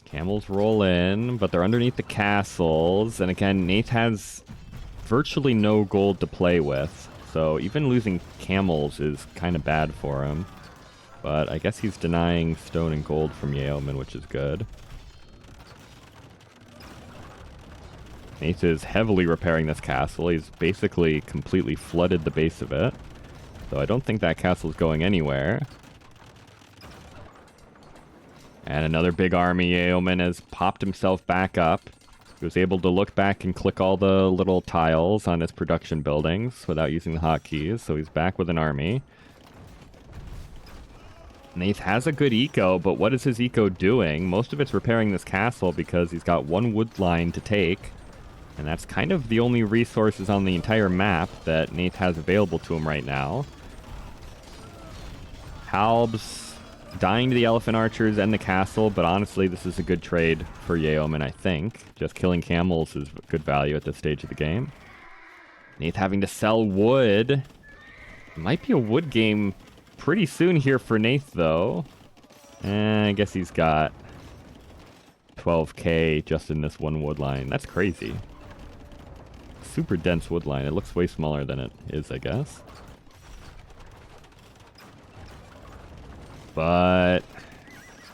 Camels roll in, but they're underneath the castles. And again, Nath has virtually no gold to play with. So even losing camels is kind of bad for him. But I guess he's denying stone and gold from YeomaN, which is good. Nath is heavily repairing this castle. He's basically completely flooded the base of it. So I don't think that castle's going anywhere. And another big army. YeomaN has popped himself back up. He was able to look back and click all the little tiles on his production buildings without using the hotkeys, so he's back with an army. Nath has a good eco, but what is his eco doing? Most of it's repairing this castle because he's got one wood line to take. And that's kind of the only resources on the entire map that Nath has available to him right now. Halbs dying to the elephant archers and the castle, but honestly, this is a good trade for YeomaN, I think. Just killing camels is good value at this stage of the game. Nath having to sell wood. It might be a wood game pretty soon here for Nath, though. I guess he's got 12k just in this one wood line. That's crazy. Super dense wood line. It looks way smaller than it is, I guess. But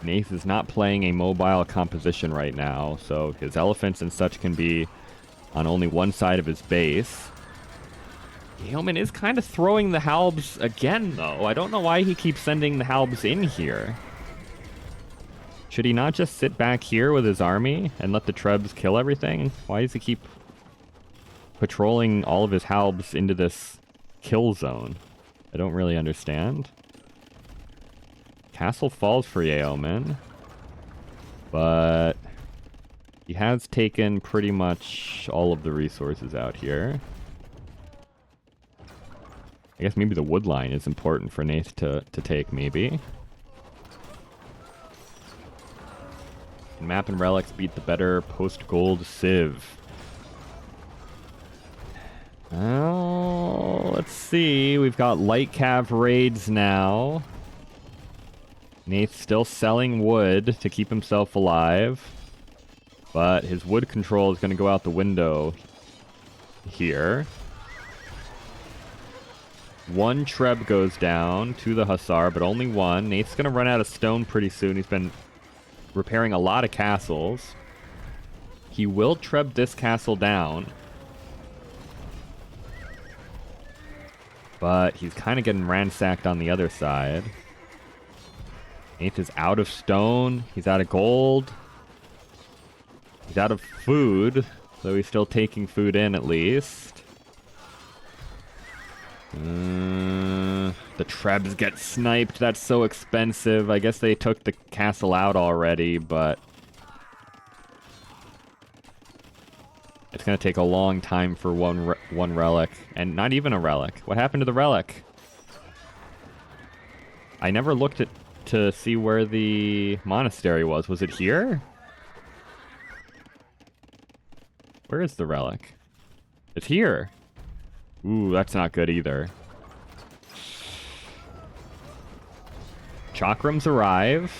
Nath is not playing a mobile composition right now, so his elephants and such can be on only one side of his base. YeomaN is kind of throwing the halbs again, though. I don't know why he keeps sending the halbs in here. Should he not just sit back here with his army and let the trebs kill everything? Why does he keep patrolling all of his halbs into this kill zone? I don't really understand. Castle falls for YeomaN, but he has taken pretty much all of the resources out here. I guess maybe the wood line is important for Nath to take, maybe. Map and relics beat the better post-gold civ. Oh, let's see. We've got light cav raids now. Nath's still selling wood to keep himself alive. But his wood control is going to go out the window here. One treb goes down to the hussar, but only one. Nath's going to run out of stone pretty soon. He's been repairing a lot of castles. He will treb this castle down. But he's kind of getting ransacked on the other side. Nath is out of stone. He's out of gold. He's out of food. Though he's still taking food in at least. The trebs get sniped. That's so expensive. I guess they took the castle out already, but it's going to take a long time for one relic. And not even a relic. What happened to the relic? I never looked to see where the monastery was. Was it here? Where is the relic? It's here. Ooh, that's not good either. Chakrams arrive.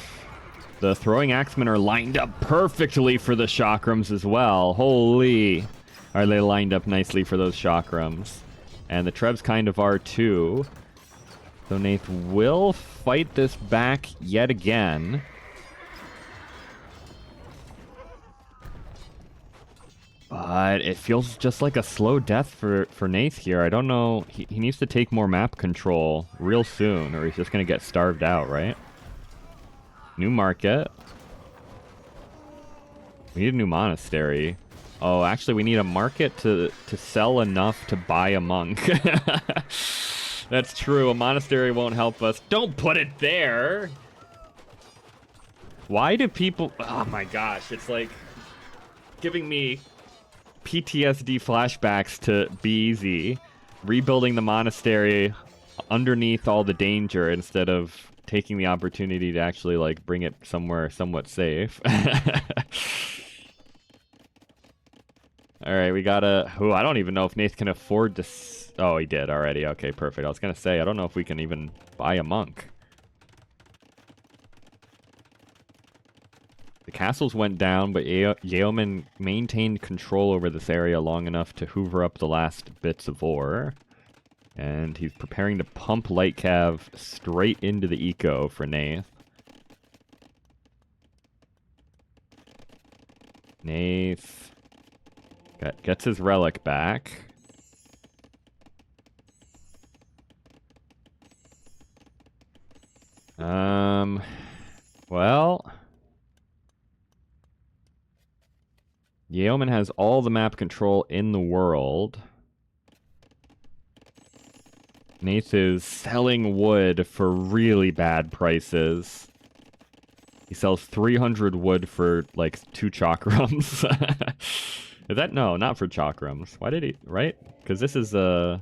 The throwing axemen are lined up perfectly for the chakrams as well. Holy. Are they lined up nicely for those chakrams? And the trebs kind of are too. So Nath will fight this back yet again. But it feels just like a slow death for Nath here. I don't know. He needs to take more map control real soon, or he's just going to get starved out, right? New market. We need a new monastery. Oh, actually, we need a market to sell enough to buy a monk. That's true. A monastery won't help us. Don't put it there! Why do people... Oh my gosh, it's like giving me PTSD flashbacks to BZ, rebuilding the monastery underneath all the danger instead of taking the opportunity to actually like bring it somewhere somewhat safe. All right, we gotta... Oh, I don't even know if Nath can afford to... Oh, he did already. Okay, perfect. I was gonna say, I don't know if we can even buy a monk. The castles went down, but YeomaN maintained control over this area long enough to hoover up the last bits of ore. And he's preparing to pump light cav straight into the eco for Nath. Nath gets his relic back. Well, YeomaN has all the map control in the world. Nath is selling wood for really bad prices. He sells 300 wood for, like, 2 chakrams. Is that? No, not for chakrams. Why did he... Right? Because this is a...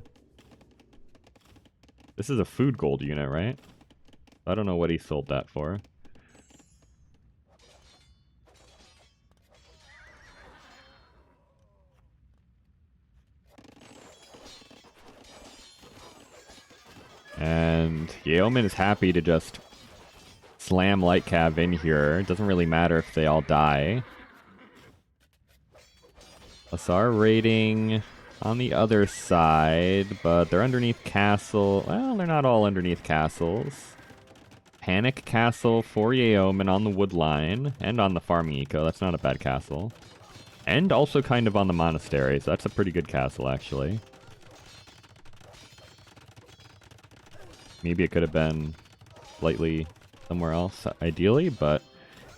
This is a food gold unit, right? I don't know what he sold that for. And YeomaN is happy to just slam light cav in here. It doesn't really matter if they all die. SR rating on the other side, but they're underneath castle. Well, they're not all underneath castles. Panic Castle for YeomaN on the wood line and on the farming eco. That's not a bad castle. And also kind of on the monastery, so that's a pretty good castle, actually. Maybe it could have been slightly somewhere else, ideally, but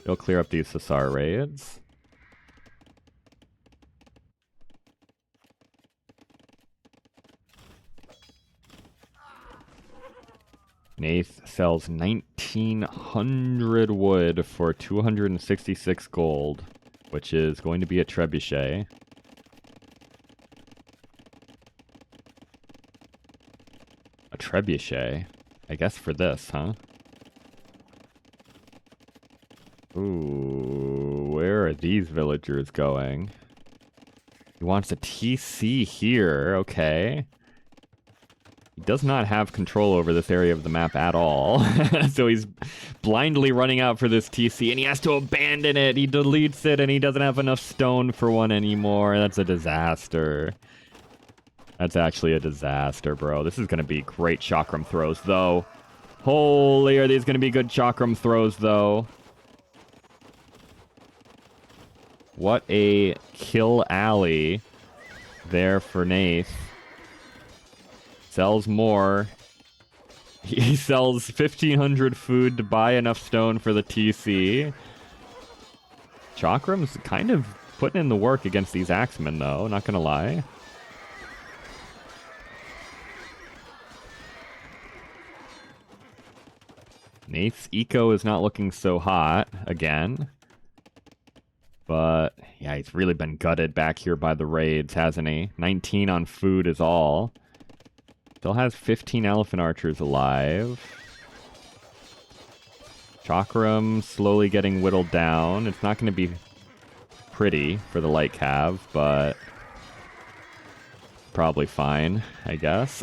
it'll clear up these Sassar raids. Nath sells 1,900 wood for 266 gold, which is going to be a trebuchet. A trebuchet? I guess for this, huh? Ooh, where are these villagers going? He wants a TC here, okay. He does not have control over this area of the map at all. So he's blindly running out for this TC, and he has to abandon it. He deletes it, and he doesn't have enough stone for one anymore. That's a disaster. That's actually a disaster, bro. This is going to be great chakram throws, though. Holy, are these going to be good chakram throws, though? What a kill alley there for Nath. Sells more. He sells 1,500 food to buy enough stone for the TC. Chakram's kind of putting in the work against these axemen, though, not gonna lie. Nath's eco is not looking so hot again. But, yeah, he's really been gutted back here by the raids, hasn't he? 19 on food is all. Still has 15 elephant archers alive. Chakram slowly getting whittled down. It's not going to be pretty for the light cav, but probably fine, I guess.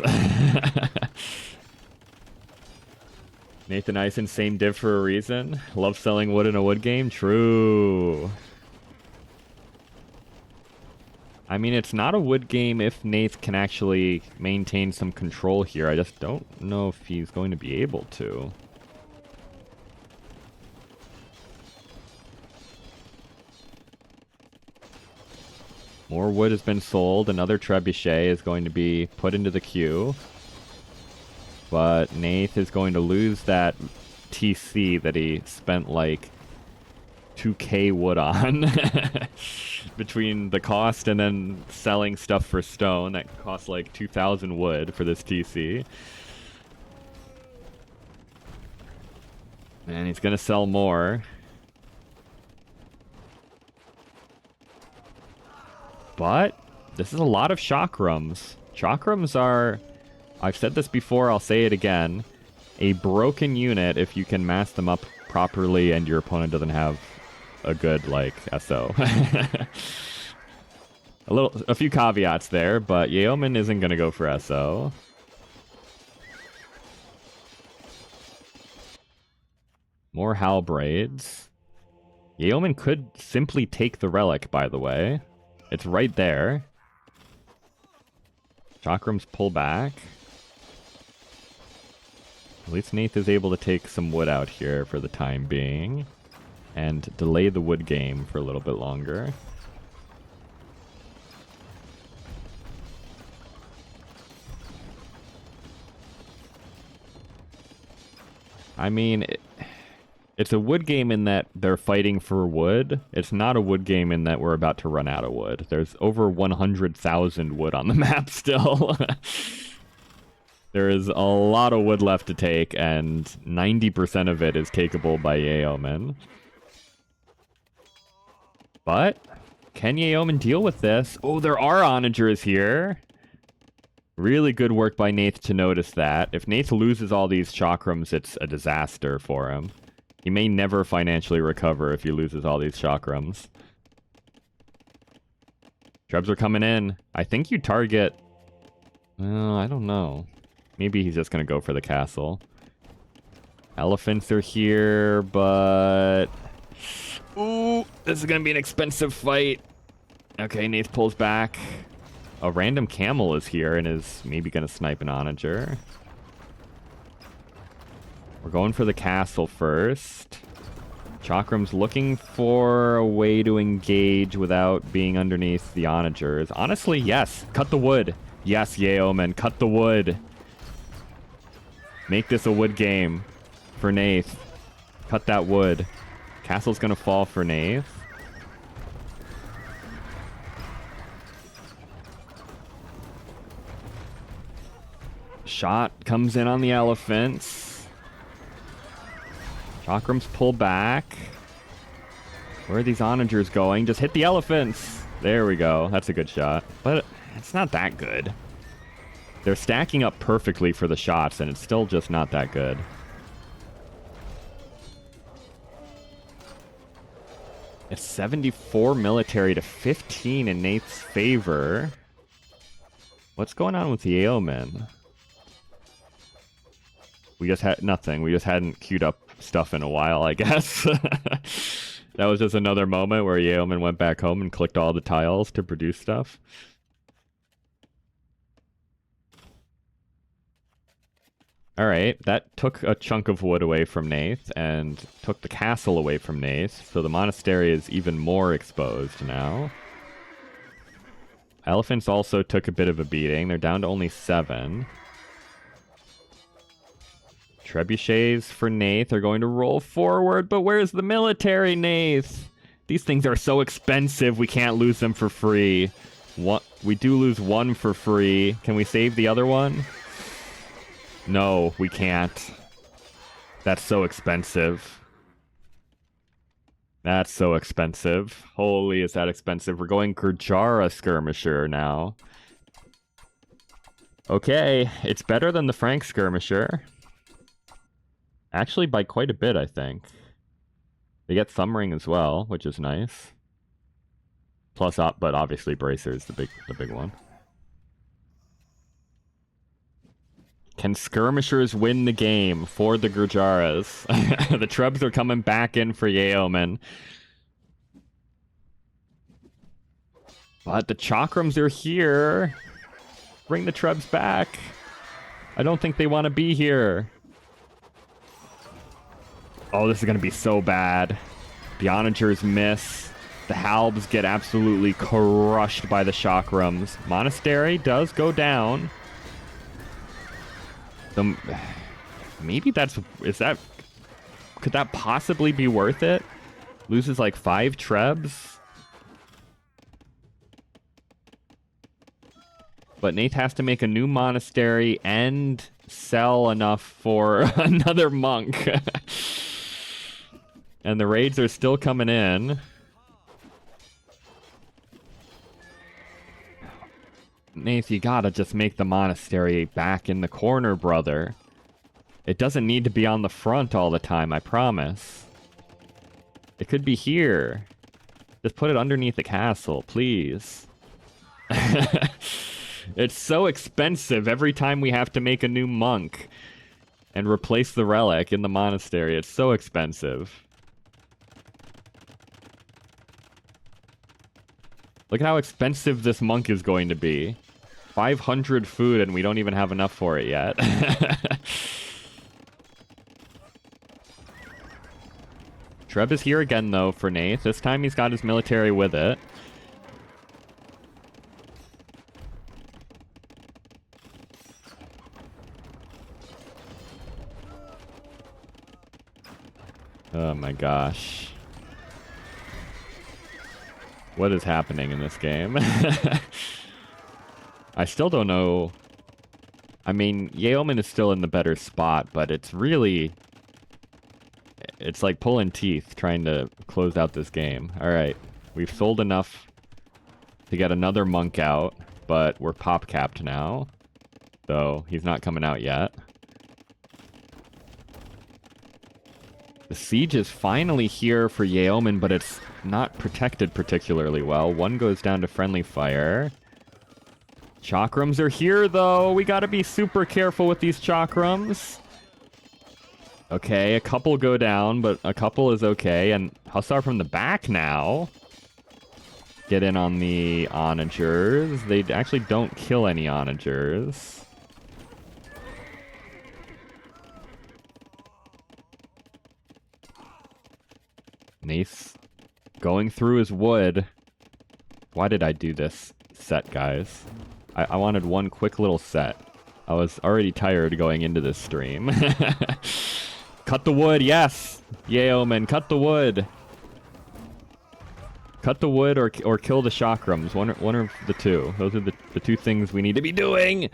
Nathan Ison, same div for a reason. Love selling wood in a wood game? True. I mean, it's not a wood game if Nath can actually maintain some control here. I just don't know if he's going to be able to. More wood has been sold. Another trebuchet is going to be put into the queue. But Nath is going to lose that TC that he spent like 2k wood on. Between the cost and then selling stuff for stone that costs like 2,000 wood for this TC. And he's gonna sell more. But this is a lot of chakrams. Chakrams are, I've said this before, I'll say it again, a broken unit if you can mass them up properly and your opponent doesn't have a good, like, SO. A few caveats there, but YeomaN isn't going to go for SO. More halbraids. YeomaN could simply take the relic, by the way. It's right there. Chakrams pull back. At least Nath is able to take some wood out here for the time being. And delay the wood game for a little bit longer. I mean, it's a wood game in that they're fighting for wood. It's not a wood game in that we're about to run out of wood. There's over 100,000 wood on the map still. There is a lot of wood left to take, and 90% of it is takeable by YeomaN. But can YeomaN deal with this? Oh, there are onagers here. Really good work by Nath to notice that. If Nath loses all these chakrams, it's a disaster for him. He may never financially recover if he loses all these chakrams. Trebs are coming in. I think you target... I don't know. Maybe he's just going to go for the castle. Elephants are here, but... Ooh, this is going to be an expensive fight. Okay, Nath pulls back. A random camel is here and is maybe going to snipe an onager. We're going for the castle first. Chakram's looking for a way to engage without being underneath the onagers. Honestly, yes. Cut the wood. Yes, YeomaN, cut the wood. Make this a wood game for Nath. Cut that wood. Castle's going to fall for Nath. Shot comes in on the elephants. Chakrams pull back. Where are these onagers going? Just hit the elephants. There we go. That's a good shot. But it's not that good. They're stacking up perfectly for the shots, and it's still just not that good. It's 74 military to 15 in Nath's favor. What's going on with the YeomaN? We just had nothing. We just hadn't queued up stuff in a while, I guess. That was just another moment where YeomaN went back home and clicked all the tiles to produce stuff. Alright, that took a chunk of wood away from Nath and took the castle away from Nath, so the monastery is even more exposed now. Elephants also took a bit of a beating. They're down to only 7. Trebuchets for Nath are going to roll forward, but where's the military, Nath? These things are so expensive, we can't lose them for free. We do lose one for free. Can we save the other one? No, we can't. That's so expensive. That's so expensive. Holy, is that expensive. We're going Gurjara Skirmisher now. Okay, it's better than the Frank Skirmisher. Actually, by quite a bit, I think. They get Thumbring as well, which is nice. Plus, but obviously Bracer is the big one. Can Skirmishers win the game for the Gurjaras? The Trebs are coming back in for YeomaN. But the Chakrams are here. Bring the Trebs back. I don't think they want to be here. Oh, this is going to be so bad. The Onagers miss. The Halbs get absolutely crushed by the Chakrams. Monastery does go down. Maybe could that possibly be worth it? Loses like 5 Trebs. But Nath has to make a new monastery and sell enough for another monk. And the raids are still coming in. Nath, you gotta just make the monastery back in the corner, brother. It doesn't need to be on the front all the time, I promise. It could be here. Just put it underneath the castle, please. It's so expensive every time we have to make a new monk and replace the relic in the monastery. It's so expensive. Look at how expensive this monk is going to be. 500 food and we don't even have enough for it yet. Treb is here again though for Nath. This time he's got his military with it. Oh my gosh. What is happening in this game? I still don't know I mean, YeomaN is still in the better spot, but it's really... It's like pulling teeth trying to close out this game. Alright, we've sold enough to get another monk out, but we're pop-capped now. So, he's not coming out yet. The siege is finally here for YeomaN, but it's not protected particularly well. One goes down to friendly fire. Chakrams are here, though. We gotta be super careful with these chakrams. Okay, a couple go down, but a couple is okay. And Hussar from the back now. Get in on the onagers. They actually don't kill any onagers. Nath going through his wood. Why did I do this set, guys? I wanted one quick little set. I was already tired going into this stream. Cut the wood, yes! YeomaN, cut the wood! Cut the wood or kill the chakrams. One of the two. Those are the two things we need to be doing!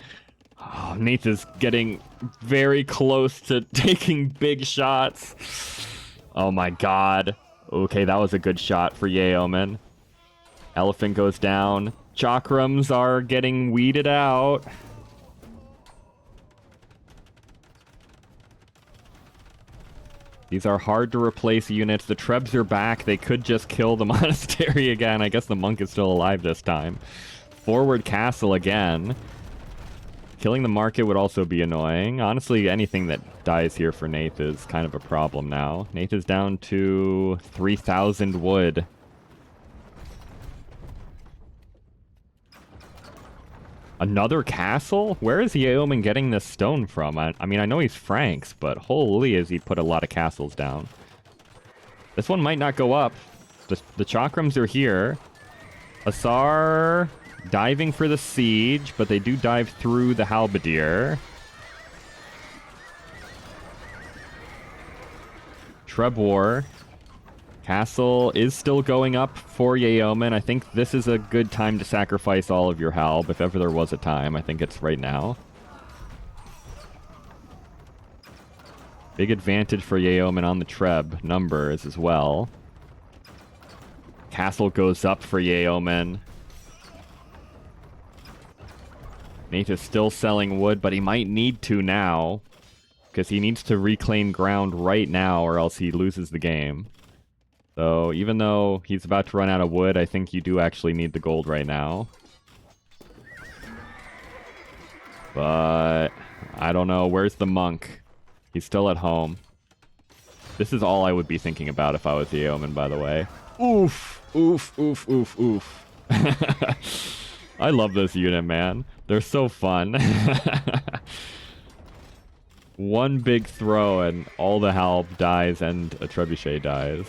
Oh, Nath is getting very close to taking big shots. Oh my god. Okay, that was a good shot for YeomaN. Elephant goes down. Chakrams are getting weeded out. These are hard to replace units. The Trebs are back. They could just kill the monastery again. I guess the monk is still alive this time. Forward castle again. Killing the market would also be annoying. Honestly, anything that dies here for Nath is kind of a problem now. Nath is down to 3,000 wood. Another castle? Where is YeomaN getting this stone from? I mean, I know he's Franks, but holy has he put a lot of castles down. This one might not go up. The chakrams are here. Asar diving for the siege, but they do dive through the halberdier. Trebwar. Castle is still going up for YeomaN. I think this is a good time to sacrifice all of your halb. If ever there was a time, I think it's right now. Big advantage for YeomaN on the Treb numbers as well. Castle goes up for YeomaN. Nath is still selling wood, but he might need to now. Because he needs to reclaim ground right now or else he loses the game. So, even though he's about to run out of wood, I think you do actually need the gold right now. But, I don't know. Where's the monk? He's still at home. This is all I would be thinking about if I was YeomaN, by the way. Oof! Oof, oof, oof, oof. I love this unit, man. They're so fun. One big throw and all the halb dies and a trebuchet dies.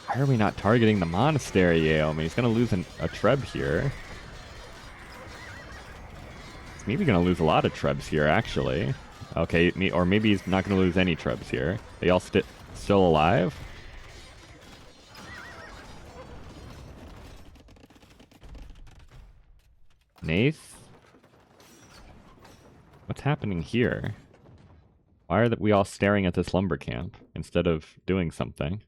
Why are we not targeting the monastery, YeomaN? He's going to lose a Treb here. He's maybe going to lose a lot of Trebs here, actually. Okay, or maybe he's not going to lose any Trebs here. They all still alive? Nath? What's happening here? Why are we all staring at this lumber camp instead of doing something?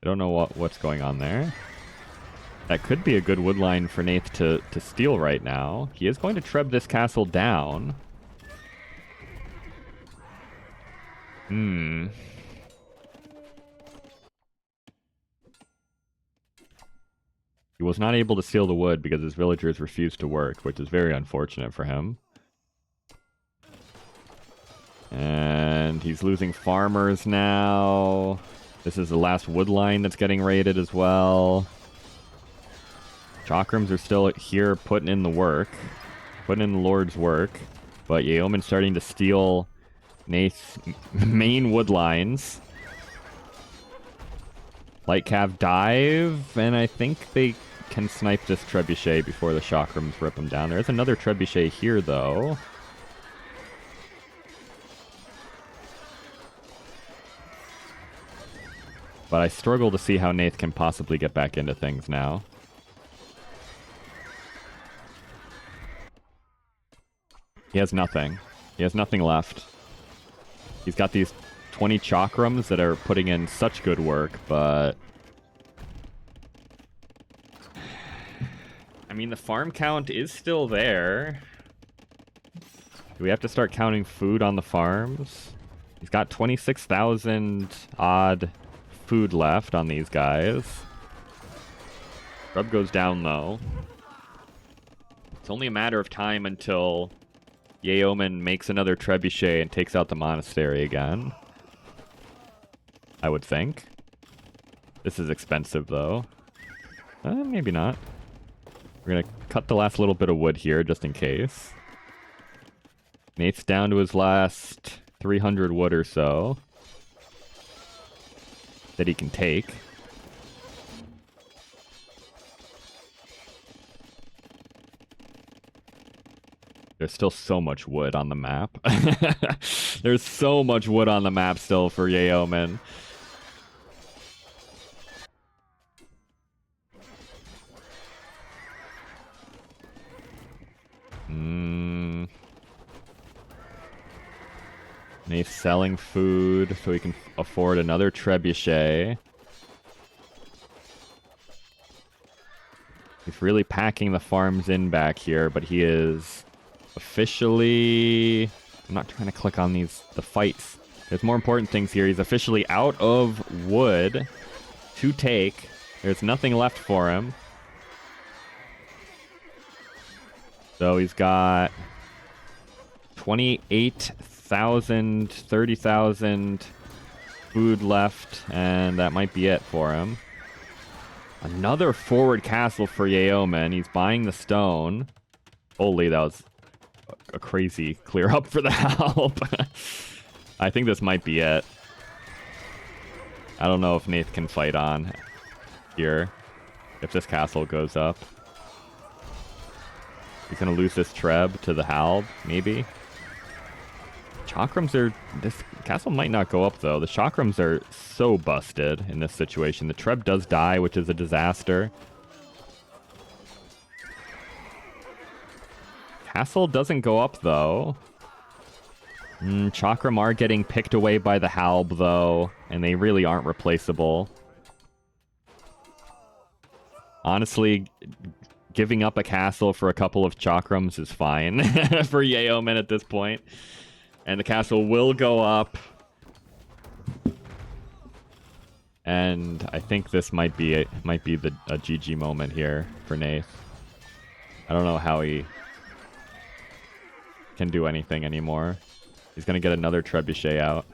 I don't know what's going on there. That could be a good wood line for Nath to steal right now. He is going to treb this castle down. He was not able to steal the wood because his villagers refused to work, which is very unfortunate for him. And he's losing farmers now. This is the last wood line that's getting raided as well. Chakrams are still here putting in the work. Putting in the Lord's work. But YeomaN's starting to steal Nath's main wood lines. Light Cav dive, and I think they can snipe this trebuchet before the chakrams rip him down. There's another trebuchet here, though. But I struggle to see how Nath can possibly get back into things now. He has nothing. He has nothing left. He's got these 20 chakrams that are putting in such good work, but... I mean, the farm count is still there. Do we have to start counting food on the farms? He's got 26,000 odd food left on these guys. Grub goes down, though. It's only a matter of time until YeomaN makes another trebuchet and takes out the monastery again. I would think. This is expensive, though. Maybe not. We're gonna cut the last little bit of wood here, just in case. Nate's down to his last 300 wood or so that he can take. There's still so much wood on the map. There's so much wood on the map still for YeomaN. He's selling food so he can afford another trebuchet. He's really packing the farms in back here, but he is officially... I'm not trying to click on the fights. There's more important things here. He's officially out of wood to take. There's nothing left for him. So he's got 28,000, 30,000 food left, and that might be it for him. Another forward castle for YeomaN. He's buying the stone. Holy, that was a crazy clear up for the help. I think this might be it. I don't know if Nath can fight on here if this castle goes up. He's gonna lose this treb to the halb, maybe. Chakrams are... This castle might not go up, though. The chakrams are so busted in this situation. The treb does die, which is a disaster. Castle doesn't go up, though. Chakram are getting picked away by the halb, though, and they really aren't replaceable. Honestly, giving up a castle for a couple of chakrams is fine for YeomaN at this point. And the castle will go up. And I think this might be a GG moment here for Nath. I don't know how he can do anything anymore. He's going to get another trebuchet out.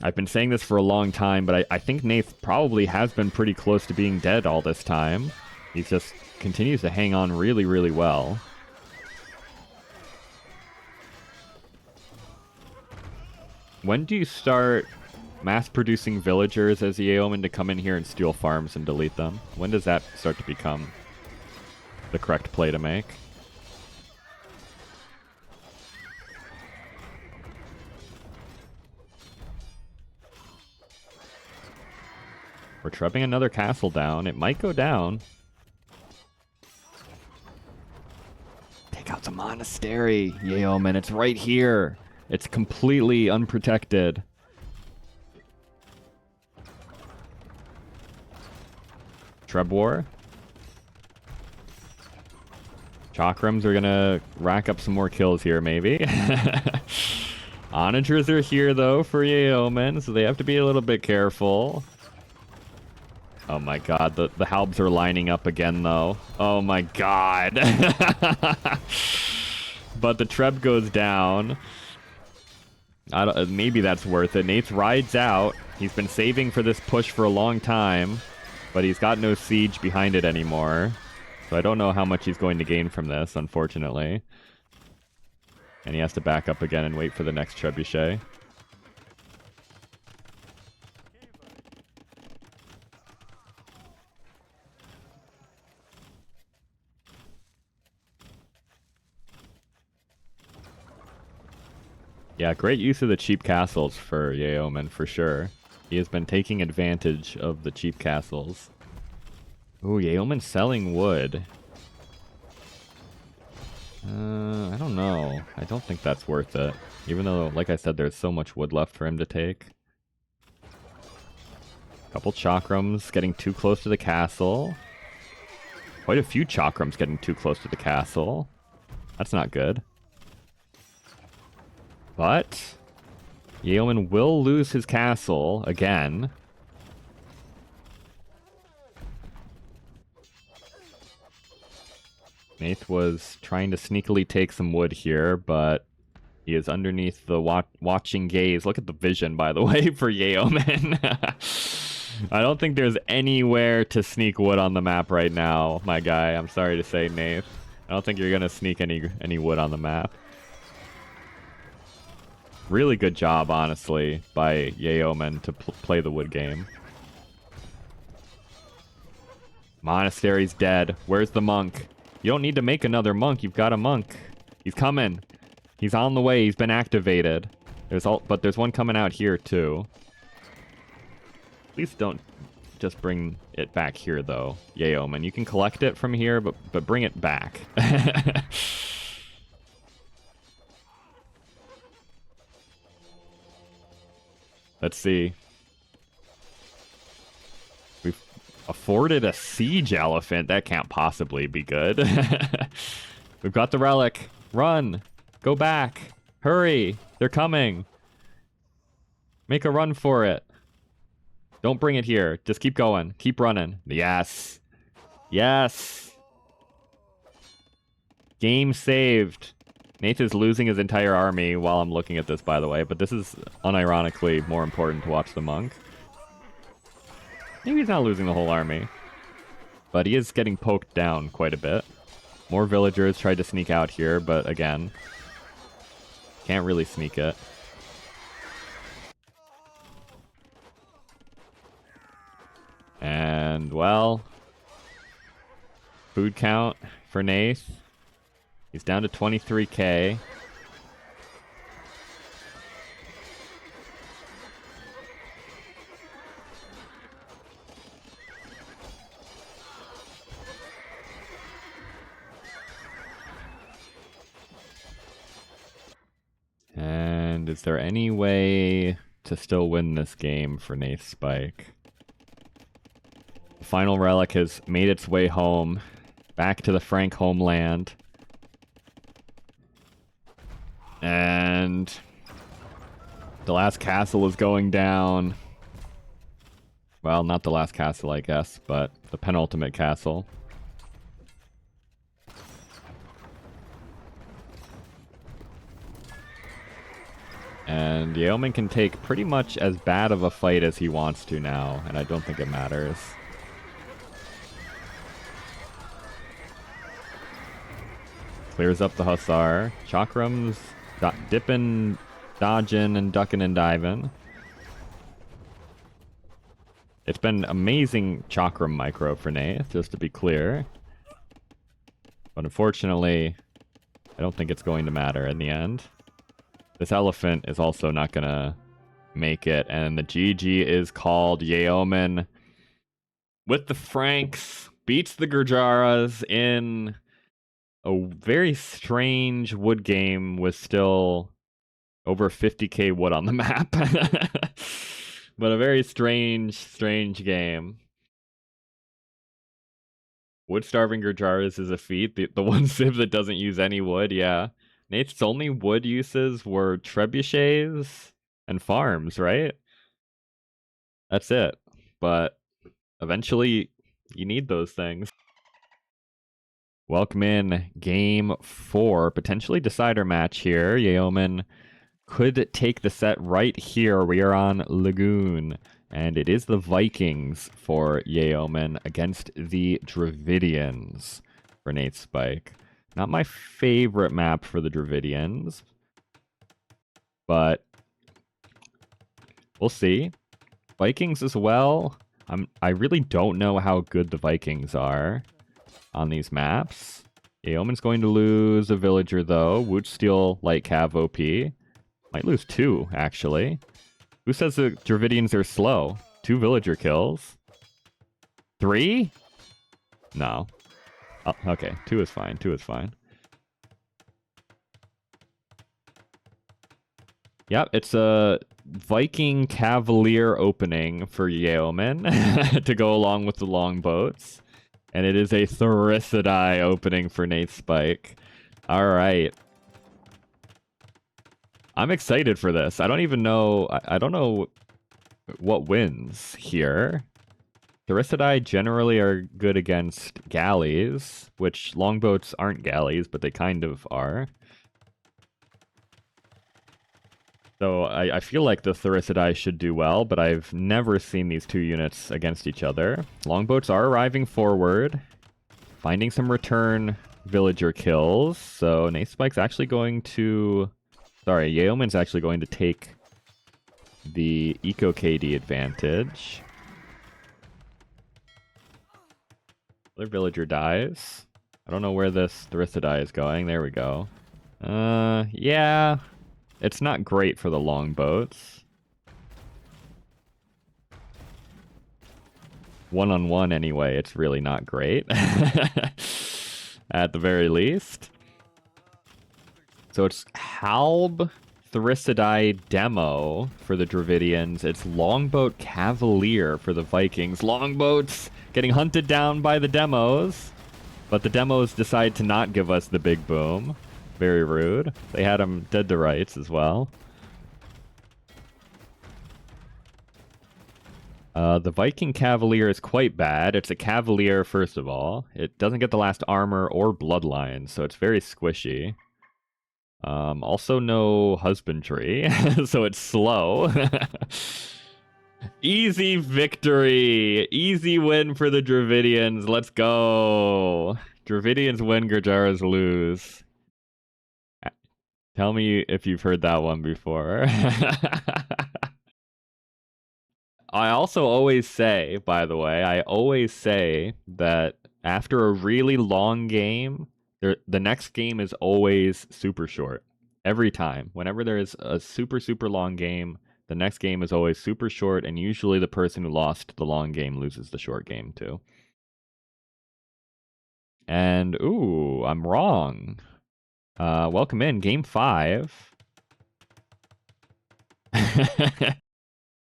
I've been saying this for a long time, but I think Nath probably has been pretty close to being dead all this time. He just continues to hang on really, really well. When do you start mass-producing villagers as YeomaN to come in here and steal farms and delete them? When does that start to become the correct play to make? We're trebbing another castle down. It might go down. Take out the monastery, YeomaN. It's right here. It's completely unprotected. Treb War. Chakrams are gonna rack up some more kills here, maybe. Onagers are here, though, for YeomaN, so they have to be a little bit careful. Oh my god, the halbs are lining up again, though. Oh my god. But the treb goes down. Maybe that's worth it. Nath rides out. He's been saving for this push for a long time, but he's got no siege behind it anymore. So I don't know how much he's going to gain from this, unfortunately. And he has to back up again and wait for the next trebuchet. Yeah, great use of the cheap castles for YeomaN, for sure. He has been taking advantage of the cheap castles. Ooh, YeomaN selling wood. know. I don't think that's worth it. Even though, like I said, there's so much wood left for him to take. Couple chakrams getting too close to the castle. Quite a few chakrams getting too close to the castle. That's not good. But YeomaN will lose his castle again. Nath was trying to sneakily take some wood here, but he is underneath the watching gaze. Look at the vision, by the way, for YeomaN. I don't think there's anywhere to sneak wood on the map right now, my guy. I'm sorry to say, Nath. I don't think you're going to sneak any wood on the map. Really good job, honestly, by YeomaN to play the wood game. Monastery's dead. Where's the monk? You don't need to make another monk. You've got a monk. He's coming. He's on the way. He's been activated. But there's one coming out here, too. Please don't just bring it back here, though, YeomaN. You can collect it from here, but bring it back. Let's see. We've afforded a siege elephant. That can't possibly be good. We've got the relic. Run. Go back. Hurry. They're coming. Make a run for it. Don't bring it here. Just keep going. Keep running. Yes. Yes. Game saved. Nath is losing his entire army while I'm looking at this, by the way, but this is unironically more important to watch the monk. Maybe he's not losing the whole army, but he is getting poked down quite a bit. More villagers tried to sneak out here, but again, can't really sneak it. And, well, food count for Nath. He's down to 23k. And is there any way to still win this game for Nathespike? The final relic has made its way home, back to the Frank homeland. And the last castle is going down. Well, not the last castle, I guess, but the penultimate castle. And YeomaN can take pretty much as bad of a fight as he wants to now, and I don't think it matters. Clears up the Hussar. Chakrams dipping, dodging, and ducking and diving. It's been amazing chakram micro for Nath, just to be clear. But unfortunately, I don't think it's going to matter in the end. This elephant is also not going to make it, and the GG is called. YeomaN with the Franks beats the Gurjaras in a very strange wood game with still over 50k wood on the map. But a very strange game. Wood starving Gurjaras is a feat. The one civ that doesn't use any wood, yeah. Nate's only wood uses were trebuchets and farms, right? That's it. But eventually, you need those things. Welcome in game 4, potentially decider match here. YeomaN could take the set right here. We are on Lagoon, and it is the Vikings for YeomaN against the Dravidians for Nathespike. Not my favorite map for the Dravidians, but we'll see. Vikings as well. I really don't know how good the Vikings are on these maps. YeomaN's going to lose a villager, though. Woot Steel Light Cav OP. Might lose 2, actually. Who says the Dravidians are slow? 2 villager kills. 3? No. Oh, okay, 2 is fine. 2 is fine. Yep, it's a Viking Cavalier opening for YeomaN to go along with the longboats. And it is a Therissidae opening for Nathespike. Alright. I'm excited for this. I don't even know... I don't know what wins here. Therissidae generally are good against galleys, which longboats aren't galleys, but they kind of are. So I feel like the Therissidae should do well, but I've never seen these two units against each other. Longboats are arriving forward, finding some return villager kills. So Nathespike's actually going to... Sorry, YeomaN's actually going to take the Eco KD advantage. Their villager dies. I don't know where this Therissidae is going. There we go. Yeah. It's not great for the longboats. One-on-one anyway, it's really not great. At the very least. So it's Halb Therissidae Demo for the Dravidians. It's Longboat Cavalier for the Vikings. Longboats getting hunted down by the demos. But the demos decide to not give us the big boom. Very rude. They had them dead to rights as well. The Viking Cavalier is quite bad. It's a Cavalier, first of all. It doesn't get the last armor or bloodline, so it's very squishy. Also no husbandry, so it's slow. Easy victory! Easy win for the Dravidians. Let's go! Dravidians win, Gurjaras lose. Tell me if you've heard that one before. I also always say, by the way, I always say that after a really long game, the next game is always super short. Every time. Whenever there is a super, super long game, the next game is always super short, and usually the person who lost the long game loses the short game too. And, ooh, I'm wrong. Welcome in, Game 5.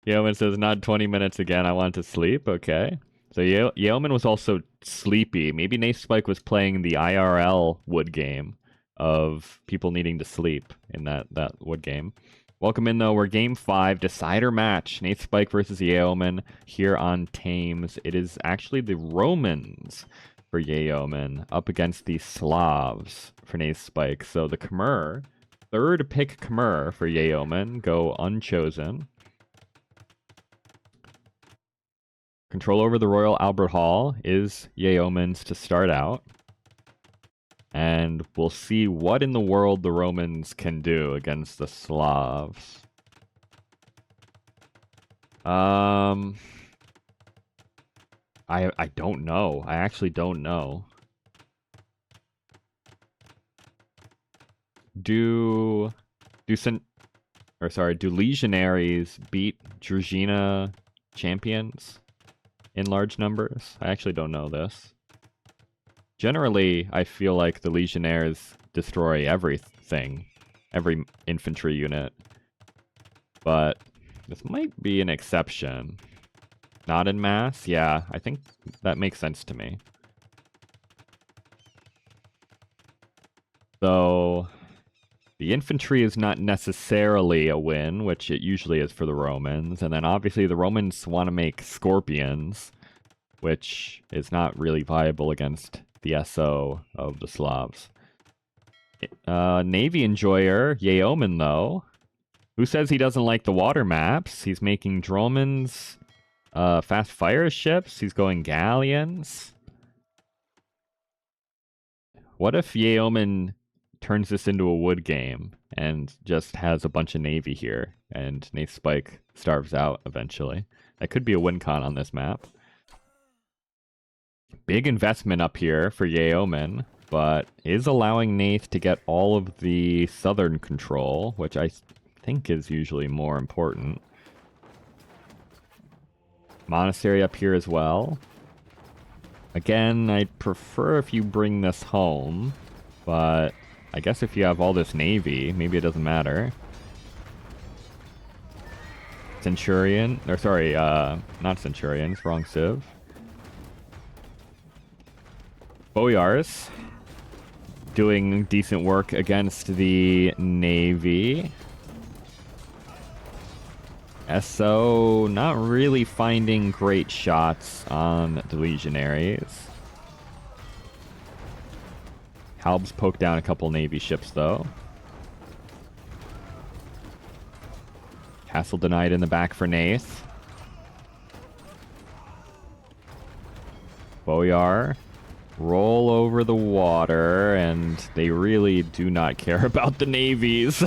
YeomaN says, not 20 minutes again, I want to sleep. Okay. So YeomaN was also sleepy. Maybe Nathespike was playing the IRL wood game of people needing to sleep in that wood game. Welcome in, though. We're Game 5, decider match. Nathespike versus YeomaN here on Thames. It is actually the Romans for YeomaN up against the Slavs for Nathespike. So the Khmer, third pick Khmer for YeomaN, go unchosen. Control over the Royal Albert Hall is YeomaN's to start out. And we'll see what in the world the Romans can do against the Slavs. I don't know. I actually don't know. Do legionaries beat Druzhina champions in large numbers? I actually don't know this. Generally, I feel like the legionnaires destroy everything, every infantry unit. But this might be an exception. Not in mass? Yeah, I think that makes sense to me. So the infantry is not necessarily a win, which it usually is for the Romans. And then obviously the Romans want to make scorpions, which is not really viable against the SO of the Slavs. Navy enjoyer, YeomaN, though. Who says he doesn't like the water maps? He's making Dromans fast fire ships. He's going galleons. What if YeomaN turns this into a wood game and just has a bunch of navy here and Nathespike starves out eventually? That could be a win con on this map. Big investment up here for YeomaN, but is allowing Nath to get all of the southern control, which I think is usually more important. Monastery up here as well. Again, I'd prefer if you bring this home, but I guess if you have all this navy, maybe it doesn't matter. Centurion, or sorry, not Centurions, wrong Civ. Boyars doing decent work against the Navy. SO not really finding great shots on the Legionaries. Halbs poke down a couple Navy ships, though. Castle denied in the back for Nath. Boyar roll over the water, and they really do not care about the navies.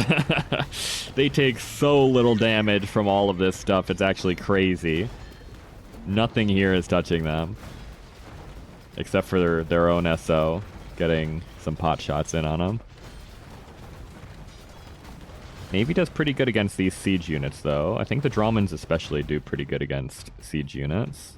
They take so little damage from all of this stuff, it's actually crazy. Nothing here is touching them. Except for their own SO, getting some pot shots in on them. Navy does pretty good against these siege units, though. I think the Drawmans especially do pretty good against siege units.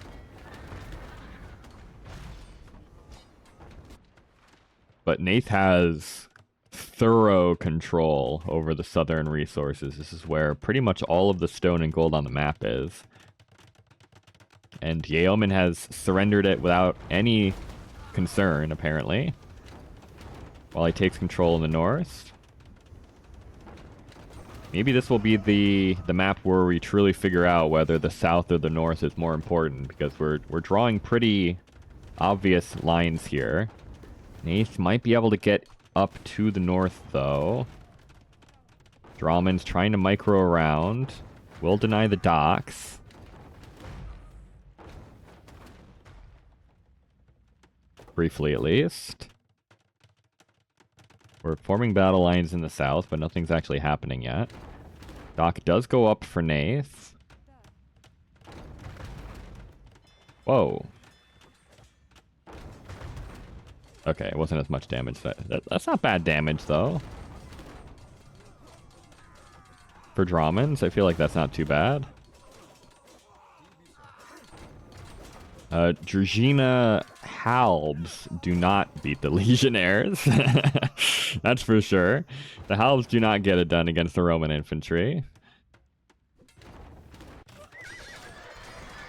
But Nath has thorough control over the southern resources. This is where pretty much all of the stone and gold on the map is. And YeomaN has surrendered it without any concern, apparently. While he takes control in the north. Maybe this will be the map where we truly figure out whether the south or the north is more important, because we're drawing pretty obvious lines here. Nath might be able to get up to the north, though. Drawman's trying to micro around. Will deny the docks. Briefly, at least. We're forming battle lines in the south, but nothing's actually happening yet. Dock does go up for Nath. Whoa. Okay, it wasn't as much damage. That's not bad damage, though. For Drawmans, I feel like that's not too bad. Druzhina Halbs do not beat the Legionnaires. That's for sure. The Halbs do not get it done against the Roman infantry.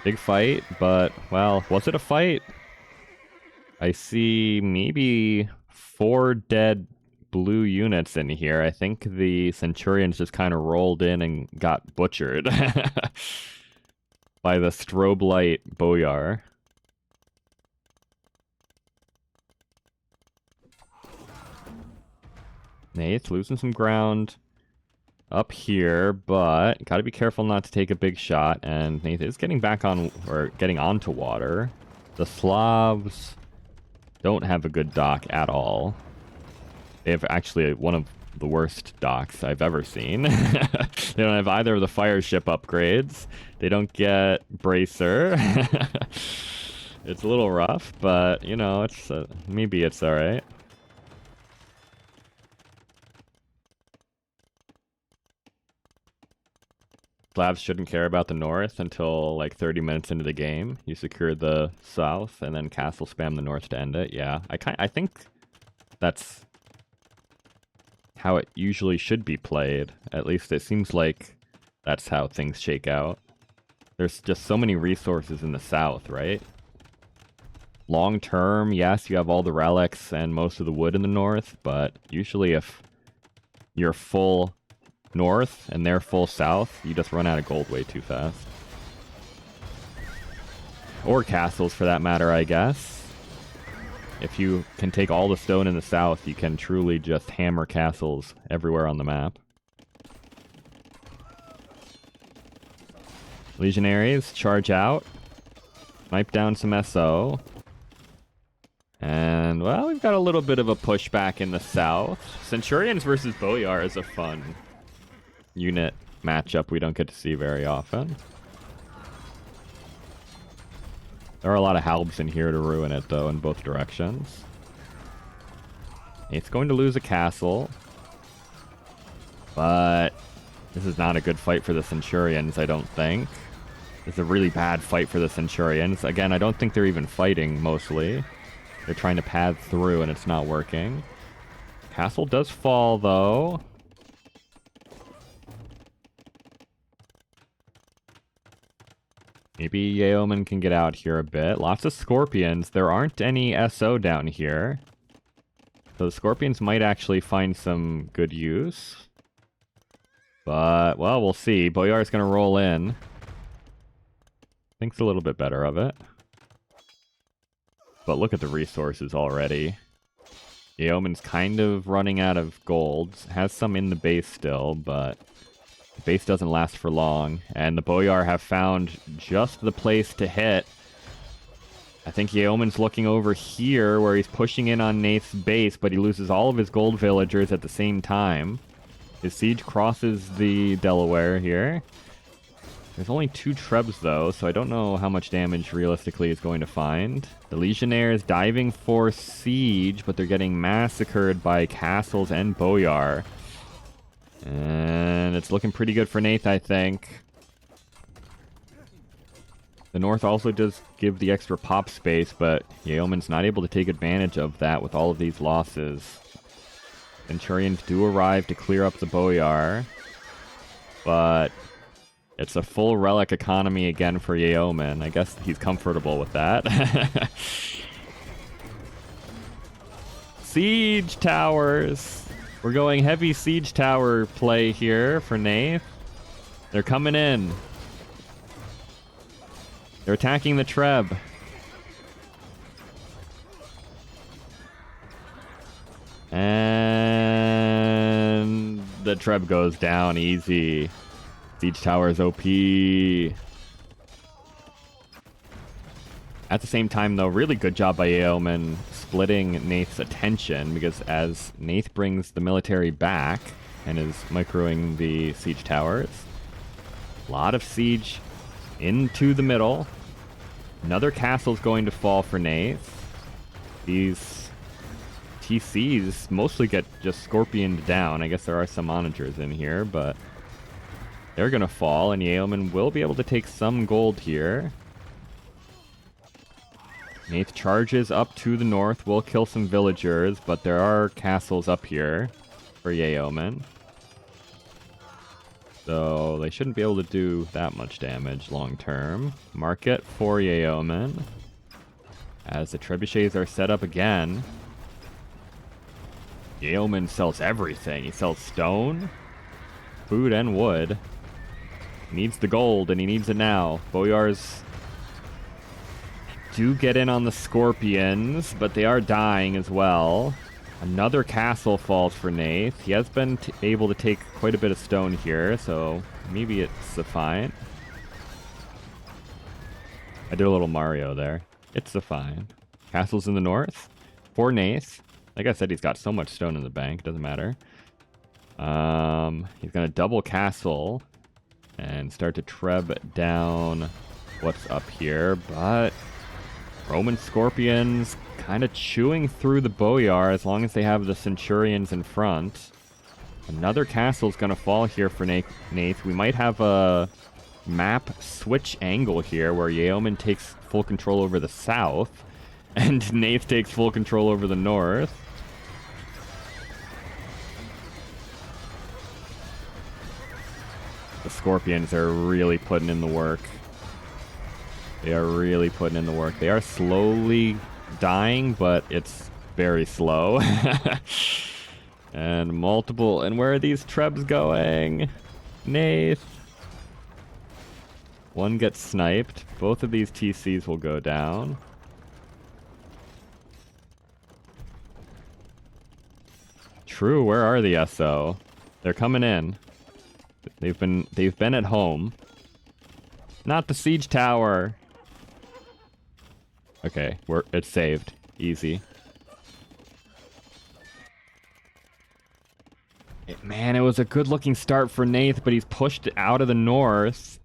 Big fight, but, well, was it a fight? I see maybe 4 dead blue units in here. I think the Centurions just kind of rolled in and got butchered by the strobe light Boyar. Nath losing some ground up here, but gotta be careful not to take a big shot. And Nath is getting back on, or getting onto water. The Slavs don't have a good dock at all. They have actually one of the worst docks I've ever seen. They don't have either of the fire ship upgrades. They don't get bracer. It's a little rough, but you know, it's maybe it's all right. Slavs shouldn't care about the north until like 30 minutes into the game. You secure the south and then castle spam the north to end it. Yeah, I think that's how it usually should be played. At least it seems like that's how things shake out. There's just so many resources in the south, right? Long term, yes, you have all the relics and most of the wood in the north, but usually if you're full north and they're full south, you just run out of gold way too fast. Or castles, for that matter, I guess. If you can take all the stone in the south, you can truly just hammer castles everywhere on the map. Legionaries charge out. Snipe down some SO. And, well, we've got a little bit of a pushback in the south. Centurions versus Boyar is a fun unit matchup we don't get to see very often. There are a lot of Halbs in here to ruin it, though, in both directions. It's going to lose a castle. But this is not a good fight for the Centurions, I don't think. It's a really bad fight for the Centurions. Again, I don't think they're even fighting, mostly. They're trying to pad through, and it's not working. Castle does fall, though. Maybe YeomaN can get out here a bit. Lots of Scorpions. There aren't any SO down here. So the Scorpions might actually find some good use. But, well, we'll see. Boyar's going to roll in. Thinks a little bit better of it. But look at the resources already. YeomaN's kind of running out of gold. Has some in the base still, but the base doesn't last for long. And the Boyar have found just the place to hit. I think YeomaN's looking over here where he's pushing in on Nath's base, but he loses all of his gold villagers at the same time. His siege crosses the Delaware here. There's only 2 Trebs though, so I don't know how much damage realistically he's going to find. The Legionnaires diving for siege, but they're getting massacred by castles and Boyar. And it's looking pretty good for Nath, I think. The north also does give the extra pop space, but YeomaN's not able to take advantage of that with all of these losses. Centurions do arrive to clear up the Boyar, but it's a full relic economy again for YeomaN. I guess he's comfortable with that. Siege towers! We're going heavy siege tower play here for Nath. They're coming in. They're attacking the Treb. And the Treb goes down easy. Siege tower is OP. At the same time, though, really good job by YeomaN splitting Nath's attention, because as Nath brings the military back and is microing the siege towers, a lot of siege into the middle. Another castle's going to fall for Nath. These TCs mostly get just scorpioned down. I guess there are some onagers in here, but they're going to fall, and YeomaN will be able to take some gold here. Nath charges up to the north, will kill some villagers, but there are castles up here for YeomaN. So they shouldn't be able to do that much damage long term. Market for YeomaN. As the trebuchets are set up again. YeomaN sells everything. He sells stone, food, and wood. He needs the gold, and he needs it now. Boyars do get in on the Scorpions, but they are dying as well. Another castle falls for Nath. He has been able to take quite a bit of stone here, so maybe it's fine. I did a little Mario there. It's fine. Castles in the north for Nath. Like I said, he's got so much stone in the bank. Doesn't matter. He's going to double castle and start to treb down what's up here, but Roman Scorpions kind of chewing through the Boyar as long as they have the Centurions in front. Another castle's going to fall here for Nath. We might have a map switch angle here where YeomaN takes full control over the south and Nath takes full control over the north. The Scorpions are really putting in the work. They are really putting in the work. They are slowly dying, but it's very slow. And multiple. And where are these Trebs going? Nath. One gets sniped. Both of these TCs will go down. True, where are the SO? They're coming in. They've been at home. Not the siege tower. Okay, it's saved. Easy. Man, it was a good-looking start for Nath, but he's pushed out of the north.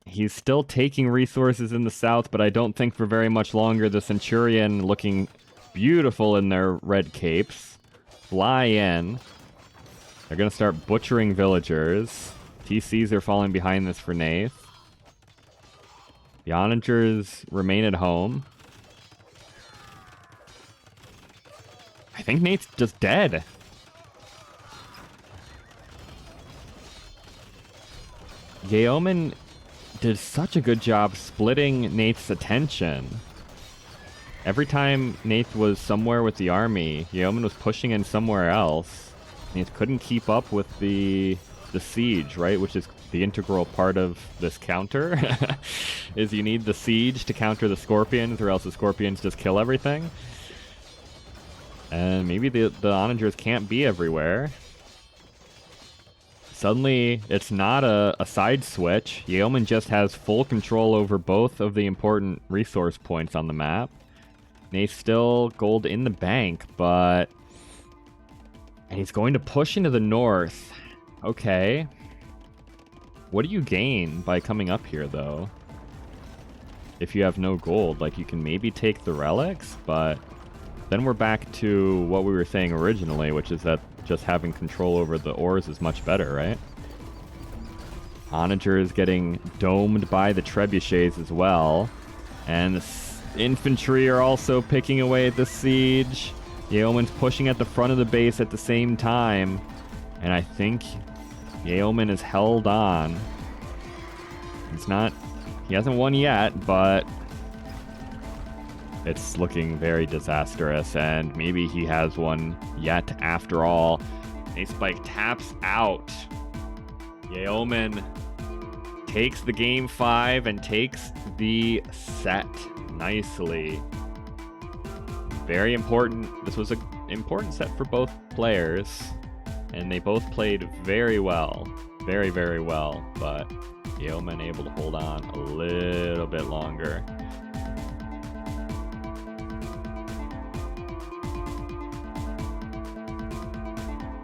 He's still taking resources in the south, but I don't think for very much longer. The Centurion looking beautiful in their red capes. Fly in. They're going to start butchering villagers. TCs are falling behind this for Nath. The onagers remain at home. I think Nath's just dead. YeomaN did such a good job splitting Nate's attention. Every time Nath was somewhere with the army, YeomaN was pushing in somewhere else. Nath couldn't keep up with the siege, right? Which is the integral part of this counter. Is you need the siege to counter the scorpions, or else the scorpions just kill everything. And maybe the onagers can't be everywhere. Suddenly, it's not a side switch. YeomaN just has full control over both of the important resource points on the map. Nate's still gold in the bank, but... And he's going to push into the north. Okay. What do you gain by coming up here, though? If you have no gold, like, you can maybe take the relics, but... Then we're back to what we were saying originally, which is that just having control over the ores is much better, right? Onager is getting domed by the trebuchets as well. And the infantry are also picking away at the siege. YeoMAN's pushing at the front of the base at the same time. And I think YeoMAN is held on. He hasn't won yet, but it's looking very disastrous, and maybe he has one yet after all. Nathespike taps out. YeoMAN takes the game 5 and takes the set nicely. Very important. This was an important set for both players, and they both played very well. Very, very well, but YeoMAN able to hold on a little bit longer.